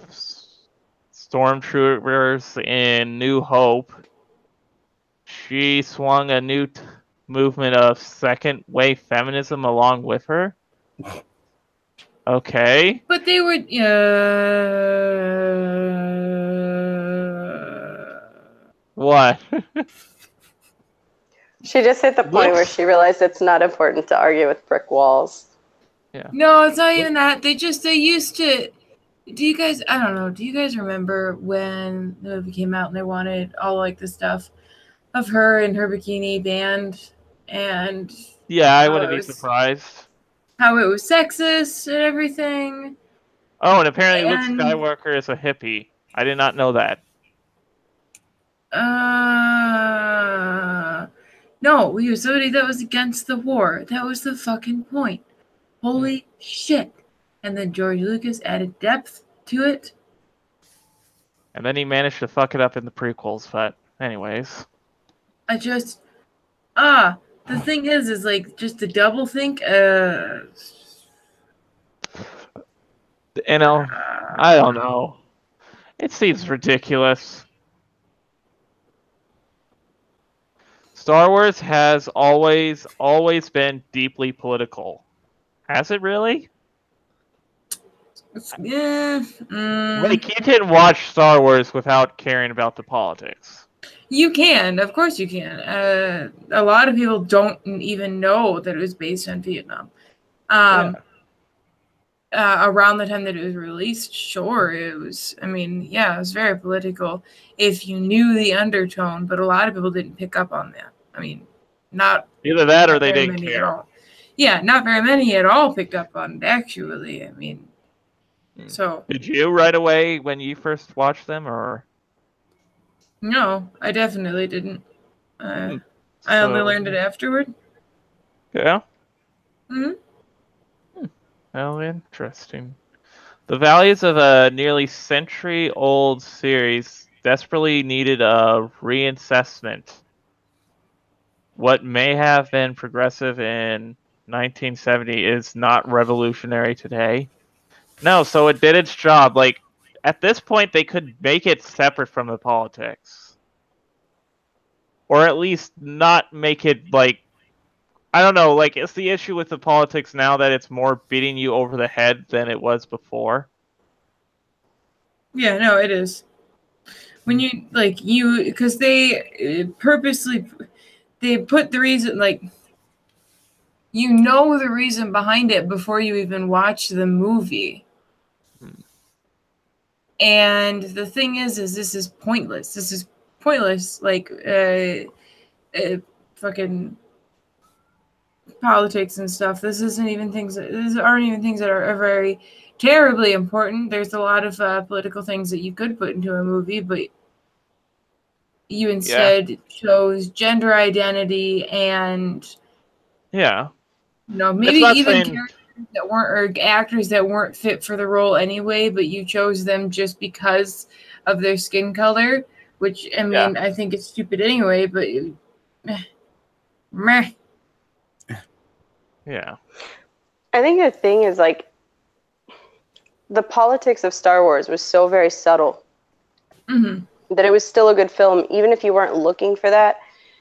stormtroopers in New Hope, she swung a new movement of second-wave feminism along with her. Okay. But they were. What? She just hit the point where she realized it's not important to argue with brick walls. Yeah. No, it's not even that. They used to. Do you guys? I don't know. Do you guys remember when the movie came out and they wanted all like the stuff of her in her bikini band and Yeah, I wouldn't be surprised. how it was sexist and everything. Oh, and apparently Luke And- Skywalker is a hippie. I did not know that. No, he was somebody that was against the war. That was the fucking point. Holy shit. And then George Lucas added depth to it. And then he managed to fuck it up in the prequels, but anyways. The thing is like, just to double think, You know, I don't know. It seems ridiculous. Star Wars has always been deeply political. Has it really? Like, you can watch Star Wars without caring about the politics. You can, of course you can. A lot of people don't even know that it was based on Vietnam. Around the time that it was released, sure, it was. I mean, yeah, it was very political if you knew the undertone, but a lot of people didn't pick up on that. I mean, not either that or they very didn't many care. at all. Yeah, not very many at all picked up on it. Actually, I mean, so Did you right away when you first watched them, or? no, I definitely didn't. I only learned it afterward. Yeah. Well, interesting. The values of a nearly century-old series desperately needed a reassessment. What may have been progressive in 1970 is not revolutionary today. No, so it did its job. Like, at this point, they could make it separate from the politics. Or at least not make it, like, I don't know, like, it's the issue with the politics now that it's more beating you over the head than it was before. Yeah, no, it is. When because they purposely, they put the reason, like, you know the reason behind it before you even watch the movie. And the thing is this is pointless. This is pointless. Like, fucking politics and stuff. These aren't even things that are very terribly important. There's a lot of political things that you could put into a movie, but you instead chose gender identity and maybe even characters that weren't, or actors that weren't fit for the role anyway, but you chose them just because of their skin color, which, I mean, I think it's stupid anyway, but meh. Yeah. I think the thing is, like, the politics of Star Wars was so very subtle that it was still a good film, even if you weren't looking for that.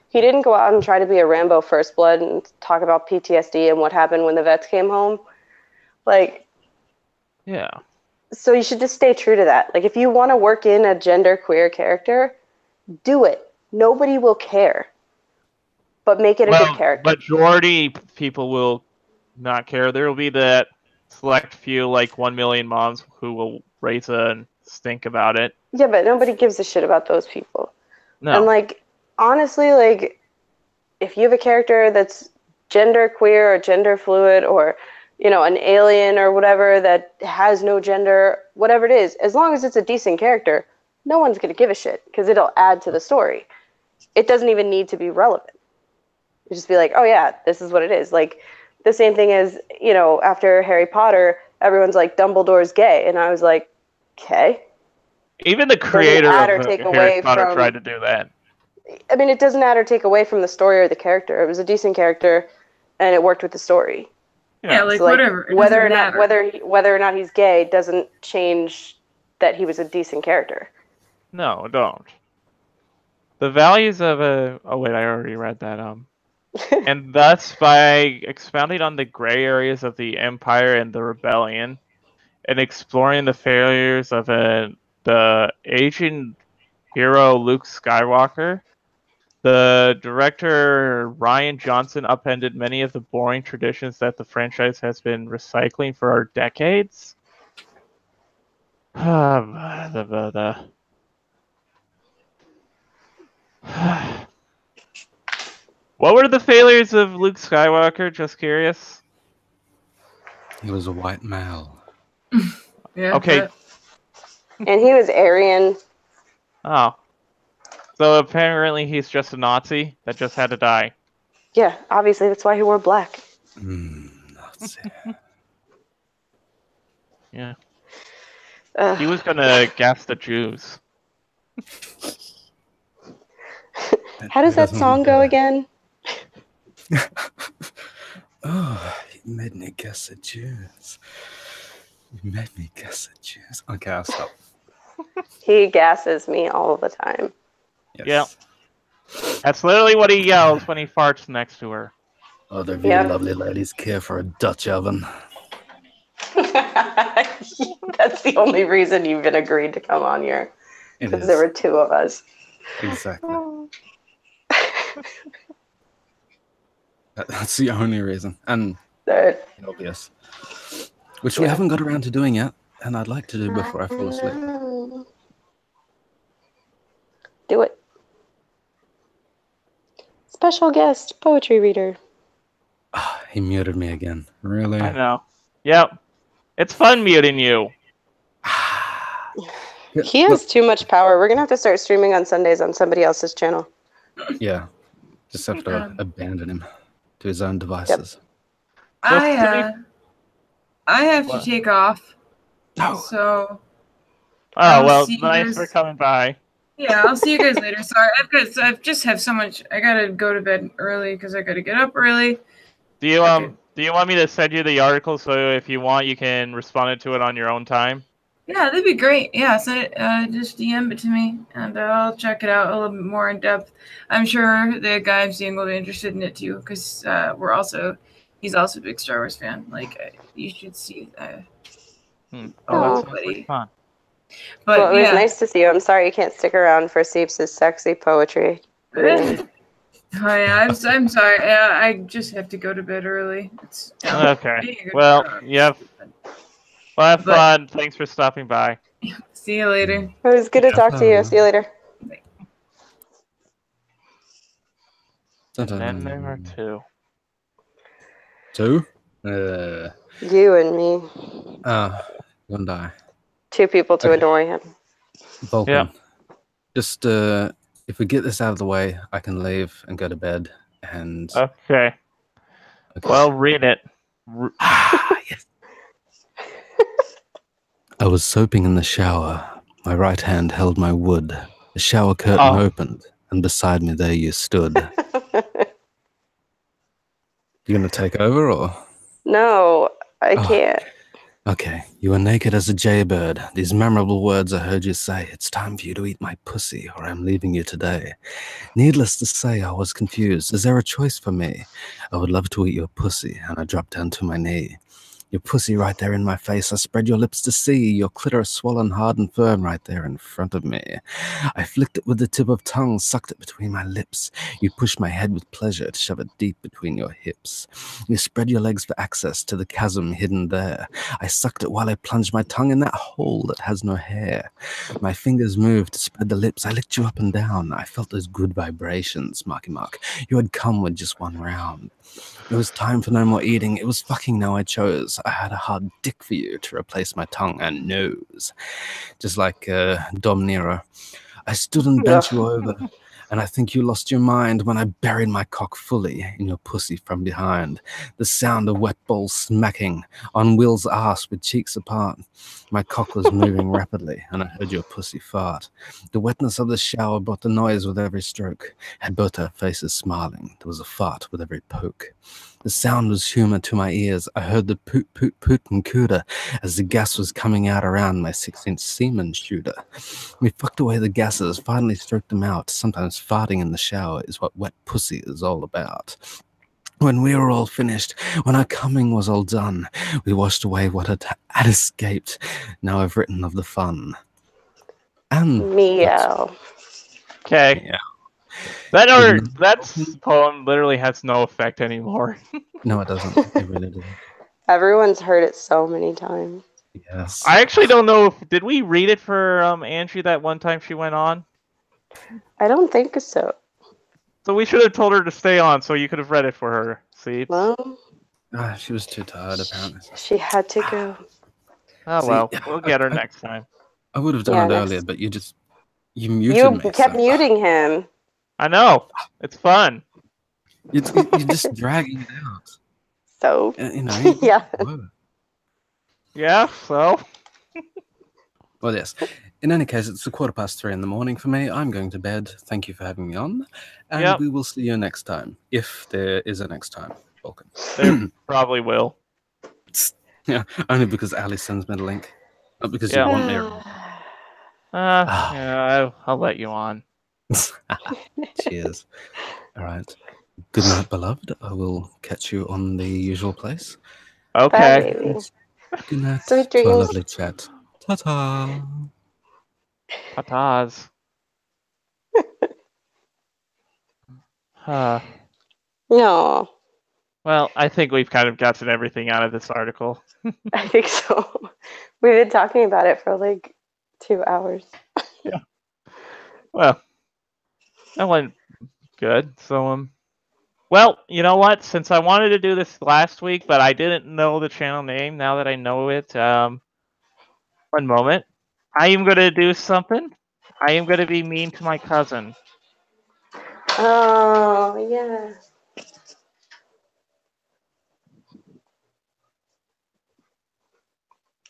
He didn't go out and try to be a Rambo First Blood and talk about PTSD and what happened when the vets came home. Like, yeah. So you should just stay true to that. Like, if you want to work in a gender queer character, do it. Nobody will care. But make it a good character. Majority people will not care. There will be that select few, like 1 million moms, who will raise and stink about it. Yeah, but nobody gives a shit about those people. No. And, like, honestly, like, if you have a character that's gender queer or gender fluid or, you know, an alien or whatever that has no gender, whatever it is, as long as it's a decent character, no one's going to give a shit because it'll add to the story. It doesn't even need to be relevant. You just be like, oh yeah, this is what it is. Like, the same thing as, you know, after Harry Potter, everyone's like, Dumbledore's gay. And I was like, okay. Even the creator of Harry Potter tried to do that. I mean, it doesn't add or take away from the story or the character. It was a decent character, and it worked with the story. Yeah, like, so, like, whatever. Whether or not he's gay doesn't change that he was a decent character. No, don't. The values of a... Oh, wait, I already read that. And thus, by expounding on the gray areas of the Empire and the Rebellion, and exploring the failures of the aging hero Luke Skywalker, the director Rian Johnson upended many of the boring traditions that the franchise has been recycling for decades. What were the failures of Luke Skywalker? Just curious. He was a white male. Yeah. Okay. And he was Aryan. Oh. So apparently he's just a Nazi that just had to die. Yeah, obviously that's why he wore black. Nazi. Yeah. He was gonna gas the Jews. How does that song go again? Oh, you made me guess the Jews. You made me guess the Jews. Okay, I'll stop. He gasses me all the time. Yes. Yeah. That's literally what he yells when he farts next to her. Oh, the very lovely ladies care for a Dutch oven. That's the only reason you've been agreed to come on here. Because there were two of us. Exactly. That's the only reason. And obvious. Which we haven't got around to doing yet. And I'd like to do before I fall asleep. Do it. Special guest, poetry reader. He muted me again. Really? I know. Yep. It's fun muting you. He has too much power. We're going to have to start streaming on Sundays on somebody else's channel. Yeah. Just have to abandon him to his own devices. Yep. I have to take off. No. So. Oh, well, thanks for coming by. Yeah, I'll see you guys later. Sorry, I just have so much. I gotta go to bed early because I gotta get up early. Do you want me to send you the article so if you want you can respond to it on your own time? Yeah, that'd be great. Yeah, send it. Just DM it to me, and I'll check it out a little bit more in depth. I'm sure the guy I'm seeing will be interested in it too, because he's also a big Star Wars fan. Like, you should see. That's fun. But Well, it was yeah. nice to see you. I'm sorry you can't stick around for Seeps' sexy poetry. reading. Oh, yeah, I'm sorry. I just have to go to bed early. It's Okay. Well, yep. Well, have fun. Thanks for stopping by. See you later. It was good to talk to you. See you later. And then there are two. Two? You and me. You and I. Two people to annoy him. Vulcan. Yeah. Just, if we get this out of the way, I can leave and go to bed. And Okay. Well, read it. Yes. I was soaping in the shower. My right hand held my wood. The shower curtain opened, and beside me there you stood. You gonna take over, or? No, I can't. Okay, you were naked as a jaybird. These memorable words I heard you say. It's time for you to eat my pussy, or I'm leaving you today. Needless to say, I was confused. Is there a choice for me? I would love to eat your pussy, and I dropped down to my knee. Your pussy right there in my face. I spread your lips to see. Your clitoris swollen hard and firm right there in front of me. I flicked it with the tip of tongue, sucked it between my lips. You pushed my head with pleasure to shove it deep between your hips. You spread your legs for access to the chasm hidden there. I sucked it while I plunged my tongue in that hole that has no hair. My fingers moved to spread the lips. I licked you up and down. I felt those good vibrations, Marky Mark. You had come with just one round. It was time for no more eating. It was fucking now I chose. I had a hard dick for you to replace my tongue and nose. Just like Dom Nero. I stood and bent you over, and I think you lost your mind when I buried my cock fully in your pussy from behind. The sound of wet balls smacking on Will's ass with cheeks apart. My cock was moving rapidly, and I heard your pussy fart. The wetness of the shower brought the noise with every stroke. Had both our faces smiling. There was a fart with every poke. The sound was humor to my ears. I heard the poot, poot, poot and cooter as the gas was coming out around my 6-inch semen shooter. We fucked away the gases, finally stroked them out. Sometimes farting in the shower is what wet pussy is all about. When we were all finished, when our coming was all done, we washed away what had escaped. Now I've written of the fun. And meow. Okay. Yeah. That poem literally has no effect anymore. No, it doesn't. It really doesn't. Everyone's heard it so many times. Yes. I actually don't know did we read it for Angie that one time she went on? I don't think so. So we should have told her to stay on so you could have read it for her. See? Well, she was too tired, apparently. She had to go. Oh, well, we'll get her next time. I would have done it earlier, but you muted me. You kept muting him. I know. It's fun. You're just dragging it out. So, yeah. Yeah, so? Well, yes. In any case, it's 3:15 in the morning for me. I'm going to bed. Thank you for having me on. And we will see you next time. If there is a next time, Vulcan. There probably will. Yeah, only because Ali sends me the link. Not because you want me around. Yeah, I'll let you on. Cheers. All right. Good night, beloved. I will catch you on the usual place. Okay. Bye, baby. Good night. Sweet To a dreams. lovely chat. Ta-ta. Ta-tas. No. Well, I think we've kind of gotten everything out of this article. I think so. We've been talking about it for like 2 hours. Yeah. Well, that went good. So, well, you know what? Since I wanted to do this last week, but I didn't know the channel name, now that I know it, one moment. I am going to do something. I am going to be mean to my cousin. Oh, yeah.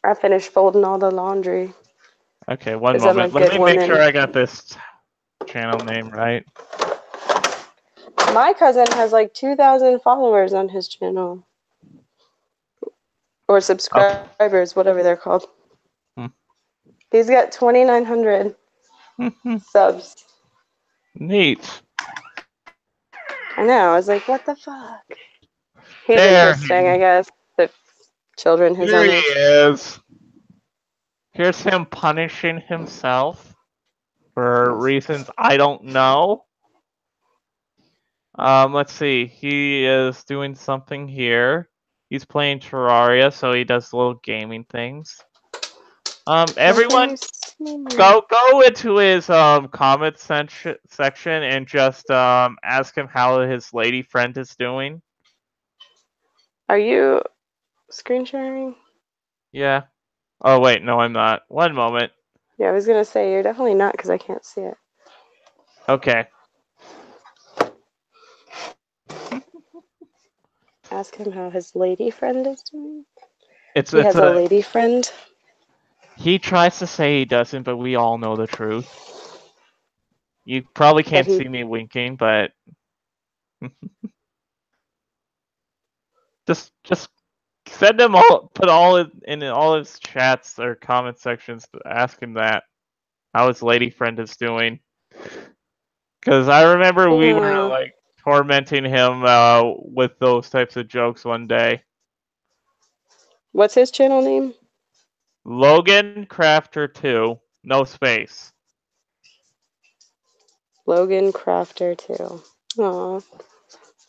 I finished folding all the laundry. Okay, one moment. Let me make sure I got this channel name right. My cousin has like 2,000 followers on his channel. Or subscribers, whatever they're called. He's got 2,900 subs. Neat. I know. I was like, what the fuck? He's interesting, I guess. The children his There own. he is. Here's him punishing himself for reasons I don't know. Let's see. He is doing something here. He's playing Terraria, so he does little gaming things. Everyone, go into his comment section and just ask him how his lady friend is doing. Are you screen sharing? Yeah. Oh wait, no, I'm not. One moment. Yeah, I was gonna say you're definitely not because I can't see it. Okay. Ask him how his lady friend is doing. It's He has a lady friend. He tries to say he doesn't, but we all know the truth. You probably can't see me winking, but just send him put all in all his chats or comment sections to ask him that how his lady friend is doing. Because I remember we were like tormenting him with those types of jokes one day. What's his channel name? Logan Crafter 2, no space. Logan Crafter 2. Aw.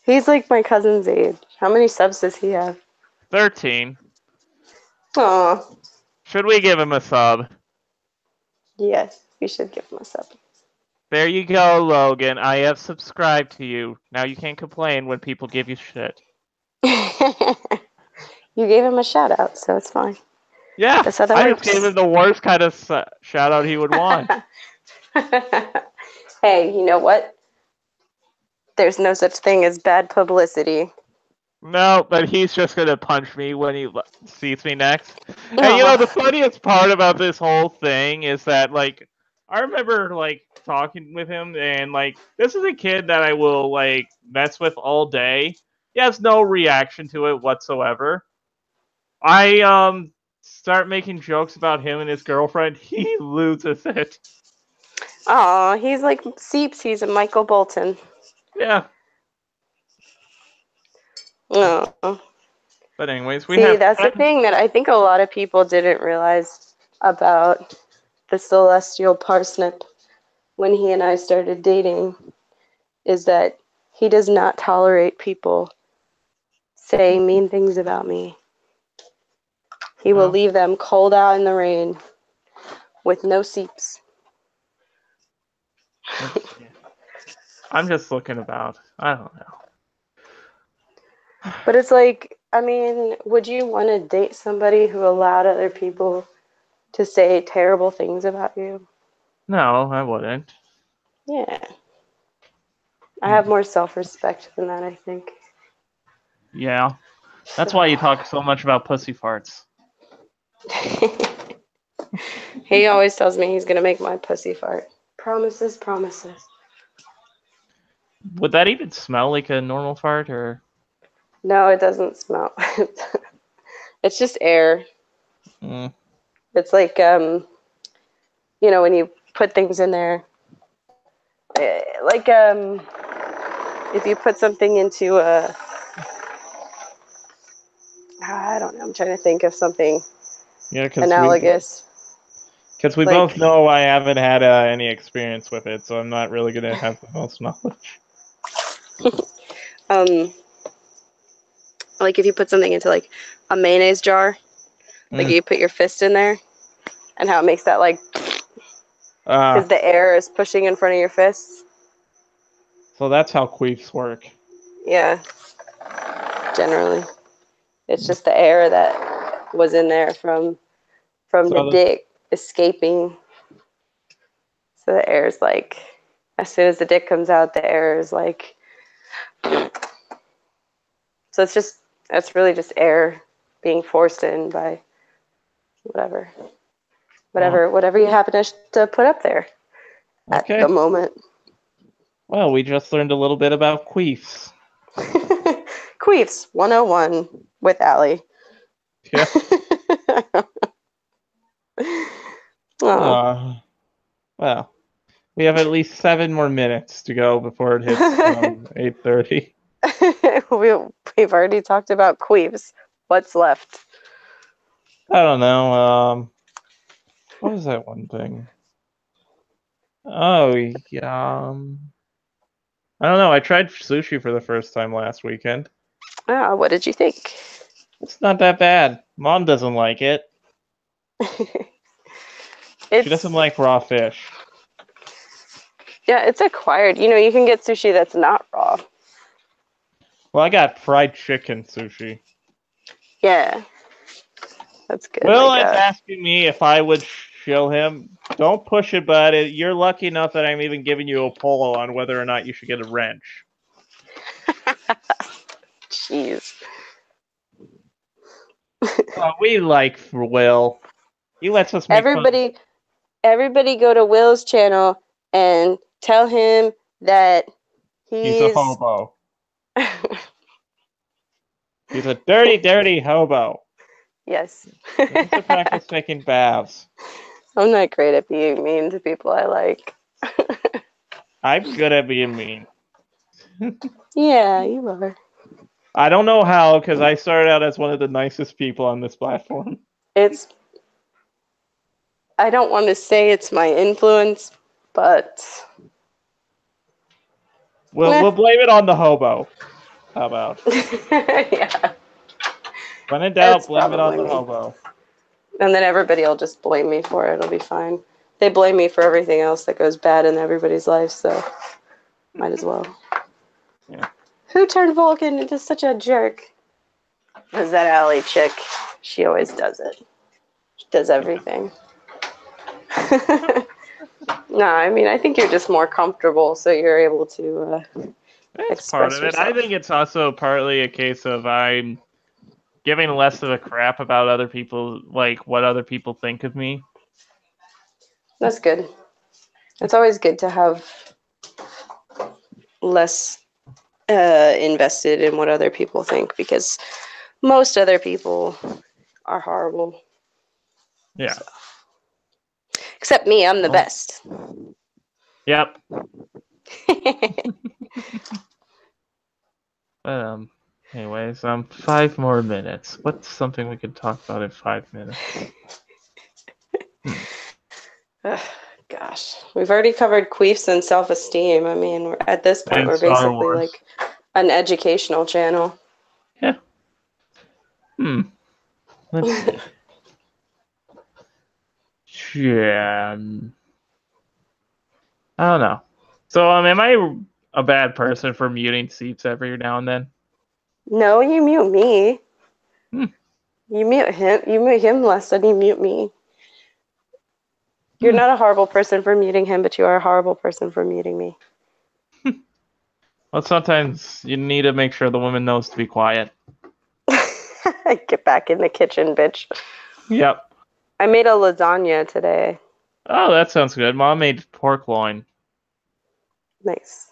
He's like my cousin's age. How many subs does he have? 13. Aw. Should we give him a sub? Yes, we should give him a sub. There you go, Logan. I have subscribed to you. Now you can't complain when people give you shit. You gave him a shout out, so it's fine. Yeah, That's how that I works. just gave him the worst kind of shout out he would want. Hey, you know what? There's no such thing as bad publicity. No, but he's just gonna punch me when he sees me next. And you know, the funniest part about this whole thing is that, like, I remember, like, talking with him, and, like, this is a kid that I will, like, mess with all day. He has no reaction to it whatsoever. I, start making jokes about him and his girlfriend, he loses it. Aw, he's like Seeps. He's a Michael Bolton. Yeah. Oh. But anyways, that's the thing that I think a lot of people didn't realize about the Celestial Parsnip when he and I started dating, is that he does not tolerate people saying mean things about me. He will leave them cold out in the rain with no seeps. I'm just looking about. I don't know. But it's like, I mean, would you want to date somebody who allowed other people to say terrible things about you? No, I wouldn't. Yeah. I have more self-respect than that, I think. Yeah. That's why you talk so much about pussy farts. He always tells me he's going to make my pussy fart. Promises, promises. Would that even smell like a normal fart, or? No, it doesn't smell. It's just air. Mm. It's like, you know, when you put things in there, like, if you put something into a, I don't know, I'm trying to think of something analogous. Because we both know I haven't had any experience with it, so I'm not really going to have the most knowledge. Like if you put something into like a mayonnaise jar, like you put your fist in there, and how it makes that like, because the air is pushing in front of your fists. So that's how queefs work. Yeah. Generally, it's just the air that was in there from the dick escaping. So the air is like, as soon as the dick comes out, the air is like. So it's really just air being forced in by whatever you happen to put up there at the moment. Well, we just learned a little bit about queefs. Queefs 101 with Allie. Yeah. Oh. Well, we have at least 7 more minutes to go before it hits 8:30. We've already talked about queefs. What's left? I don't know. What was that one thing? Oh, yeah. I don't know. I tried sushi for the first time last weekend. Oh, what did you think? It's not that bad. Mom doesn't like it. She doesn't like raw fish. Yeah, it's acquired. You know, you can get sushi that's not raw. Well, I got fried chicken sushi. Yeah, that's good. Will Like, is asking me if I would show him. Don't push it, bud. You're lucky enough that I'm even giving you a poll on whether or not you should get a wrench. jeez. We like Will. He lets us make fun. Everybody go to Will's channel and tell him that He's a hobo. He's a dirty, dirty hobo. Yes. He needs to practice taking baths. I'm not great at being mean to people I like. I'm good at being mean. Yeah, you are. I don't know how, because I started out as one of the nicest people on this platform. I don't want to say it's my influence, but We'll blame it on the hobo. How about? yeah. When in doubt, It's blame it on the probably me. hobo. And then everybody will just blame me for it. It'll be fine. They blame me for everything else that goes bad in everybody's life, so might as well. Yeah. Who turned Vulcan into such a jerk? It was that Allie chick. She always does it. She does everything. No, I mean, I think you're just more comfortable, so you're able to That's part express of it. yourself. I think it's also partly a case of I'm giving less of a crap about other people, like what other people think of me. That's good. It's always good to have less invested in what other people think, because most other people are horrible. Yeah. So. Except me, I'm the best. Yep. Anyways, 5 more minutes. What's something we could talk about in 5 minutes? Gosh, we've already covered queefs and self-esteem. I mean, at this point, And we're Star basically Wars. like an educational channel. Yeah. Let's see. Yeah. I don't know. So, am I a bad person for muting Seeps every now and then? No, you mute me. Hmm. You mute him. You mute him less than you mute me. You're not a horrible person for muting him, but you are a horrible person for muting me. Well, sometimes you need to make sure the woman knows to be quiet. Get back in the kitchen, bitch. Yep. I made a lasagna today. Oh, that sounds good. Mom made pork loin. Nice.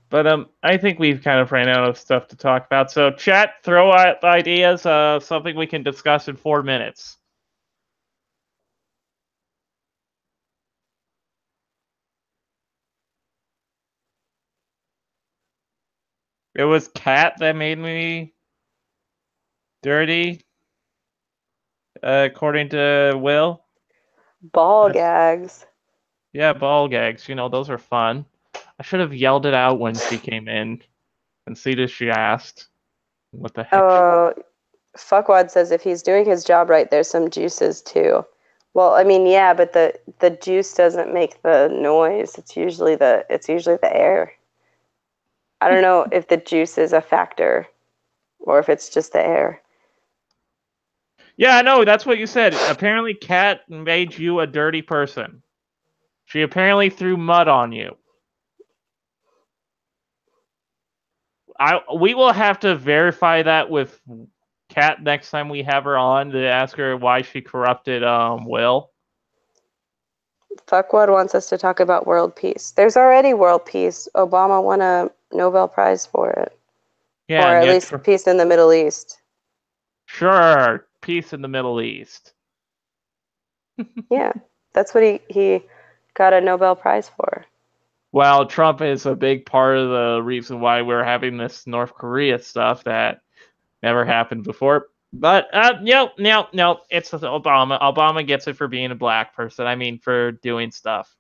But I think we've kind of ran out of stuff to talk about. So, chat, throw out ideas of something we can discuss in 4 minutes. It was Cat that made me dirty, according to Will. Ball gags. Yeah, ball gags. Those are fun. I should have yelled it out when she came in. And see that she asked. What the heck? Oh, Fuckwad says if he's doing his job right, there's some juices too. Well, I mean, yeah, but the juice doesn't make the noise. It's usually the air. I don't know if the juice is a factor or if it's just the air. Yeah, I know. That's what you said. Apparently, Kat made you a dirty person. She apparently threw mud on you. We will have to verify that with Kat next time we have her on to ask her why she corrupted Will. Fuckwad wants us to talk about world peace. There's already world peace. Obama won a Nobel Prize for it. Yeah, or at least peace in the Middle East. Sure, peace in the Middle East. Yeah, that's what he got a Nobel Prize for. Well, Trump is a big part of the reason why we're having this North Korea stuff that never happened before. But nope. It's Obama. Obama gets it for being a black person. I mean, for doing stuff.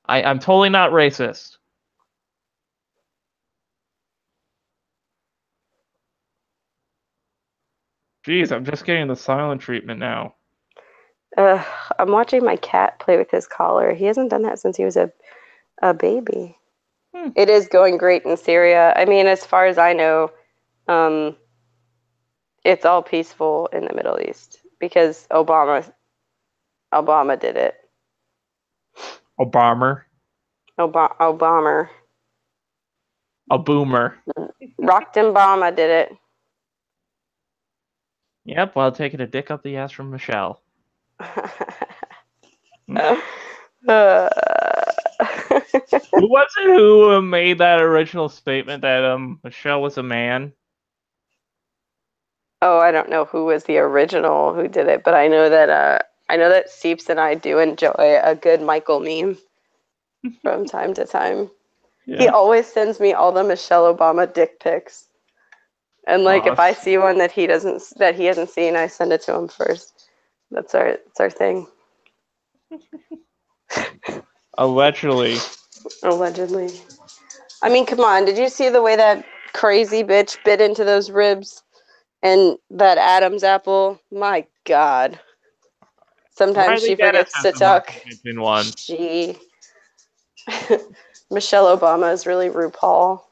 I'm totally not racist. Jeez, I'm just getting the silent treatment now. I'm watching my cat play with his collar. He hasn't done that since he was a baby. It is going great in Syria. I mean, as far as I know, it's all peaceful in the Middle East because Obama did it. Obama. Obama. A boomer. Obama did it. Yep, while taking a dick up the ass from Michelle. Who was it who made that original statement that Michelle was a man? Oh, I don't know who was the original who did it, but I know that Seeps and I do enjoy a good Michael meme from time to time. Yeah. He always sends me all the Michelle Obama dick pics. And like if I see one that he hasn't seen, I send it to him first. That's our thing. Allegedly. I mean, come on, did you see the way that crazy bitch bit into those ribs and that Adam's apple? My God. Sometimes she forgets to talk. She Michelle Obama is really RuPaul.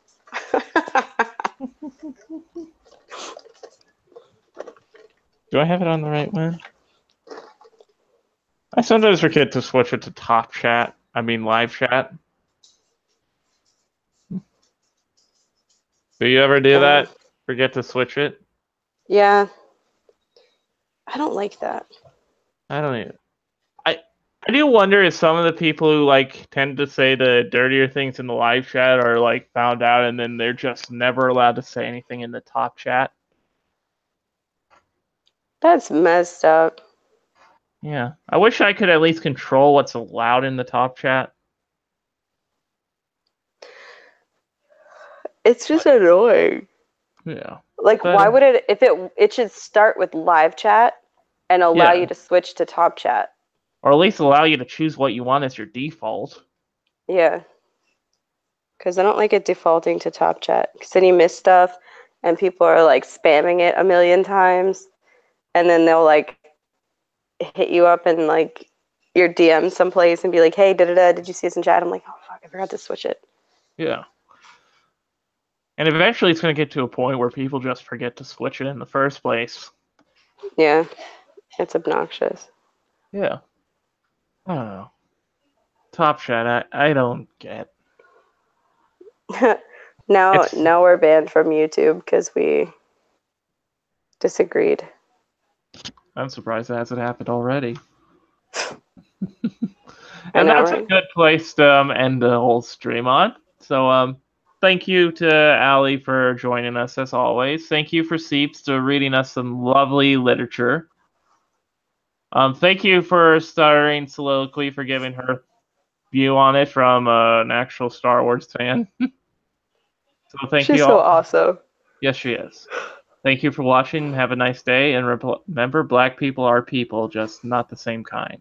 Do I have it on the right one? I sometimes forget to switch it to top chat. I mean live chat. Do you ever do that? Forget to switch it? Yeah. I don't like that. I don't either. I do wonder if some of the people who like tend to say the dirtier things in the live chat are like found out and then they're just never allowed to say anything in the top chat. That's messed up. Yeah. I wish I could at least control what's allowed in the top chat. It's just annoying. Yeah. Like, why would it, if it should start with live chat and allow you to switch to top chat. Or at least allow you to choose what you want as your default. Yeah. Because I don't like it defaulting to top chat. Because then you miss stuff and people are like spamming it a million times. And then they'll like hit you up in like your DM someplace and be like, hey, did you see this in chat? I'm like, oh, fuck, I forgot to switch it. Yeah. And eventually it's going to get to a point where people just forget to switch it in the first place. Yeah. It's obnoxious. Yeah. I don't know. Top chat, I don't get. Now we're banned from YouTube because we disagreed. I'm surprised that hasn't happened already. And that's a good place to end the whole stream on. So, thank you to Allie for joining us as always. Thank you for Seeps to reading us some lovely literature. Thank you for starring Soliloquy for giving her view on it from an actual Star Wars fan. So thank you all. She's so awesome. Yes, she is. Thank you for watching. Have a nice day. And remember, black people are people, just not the same kind.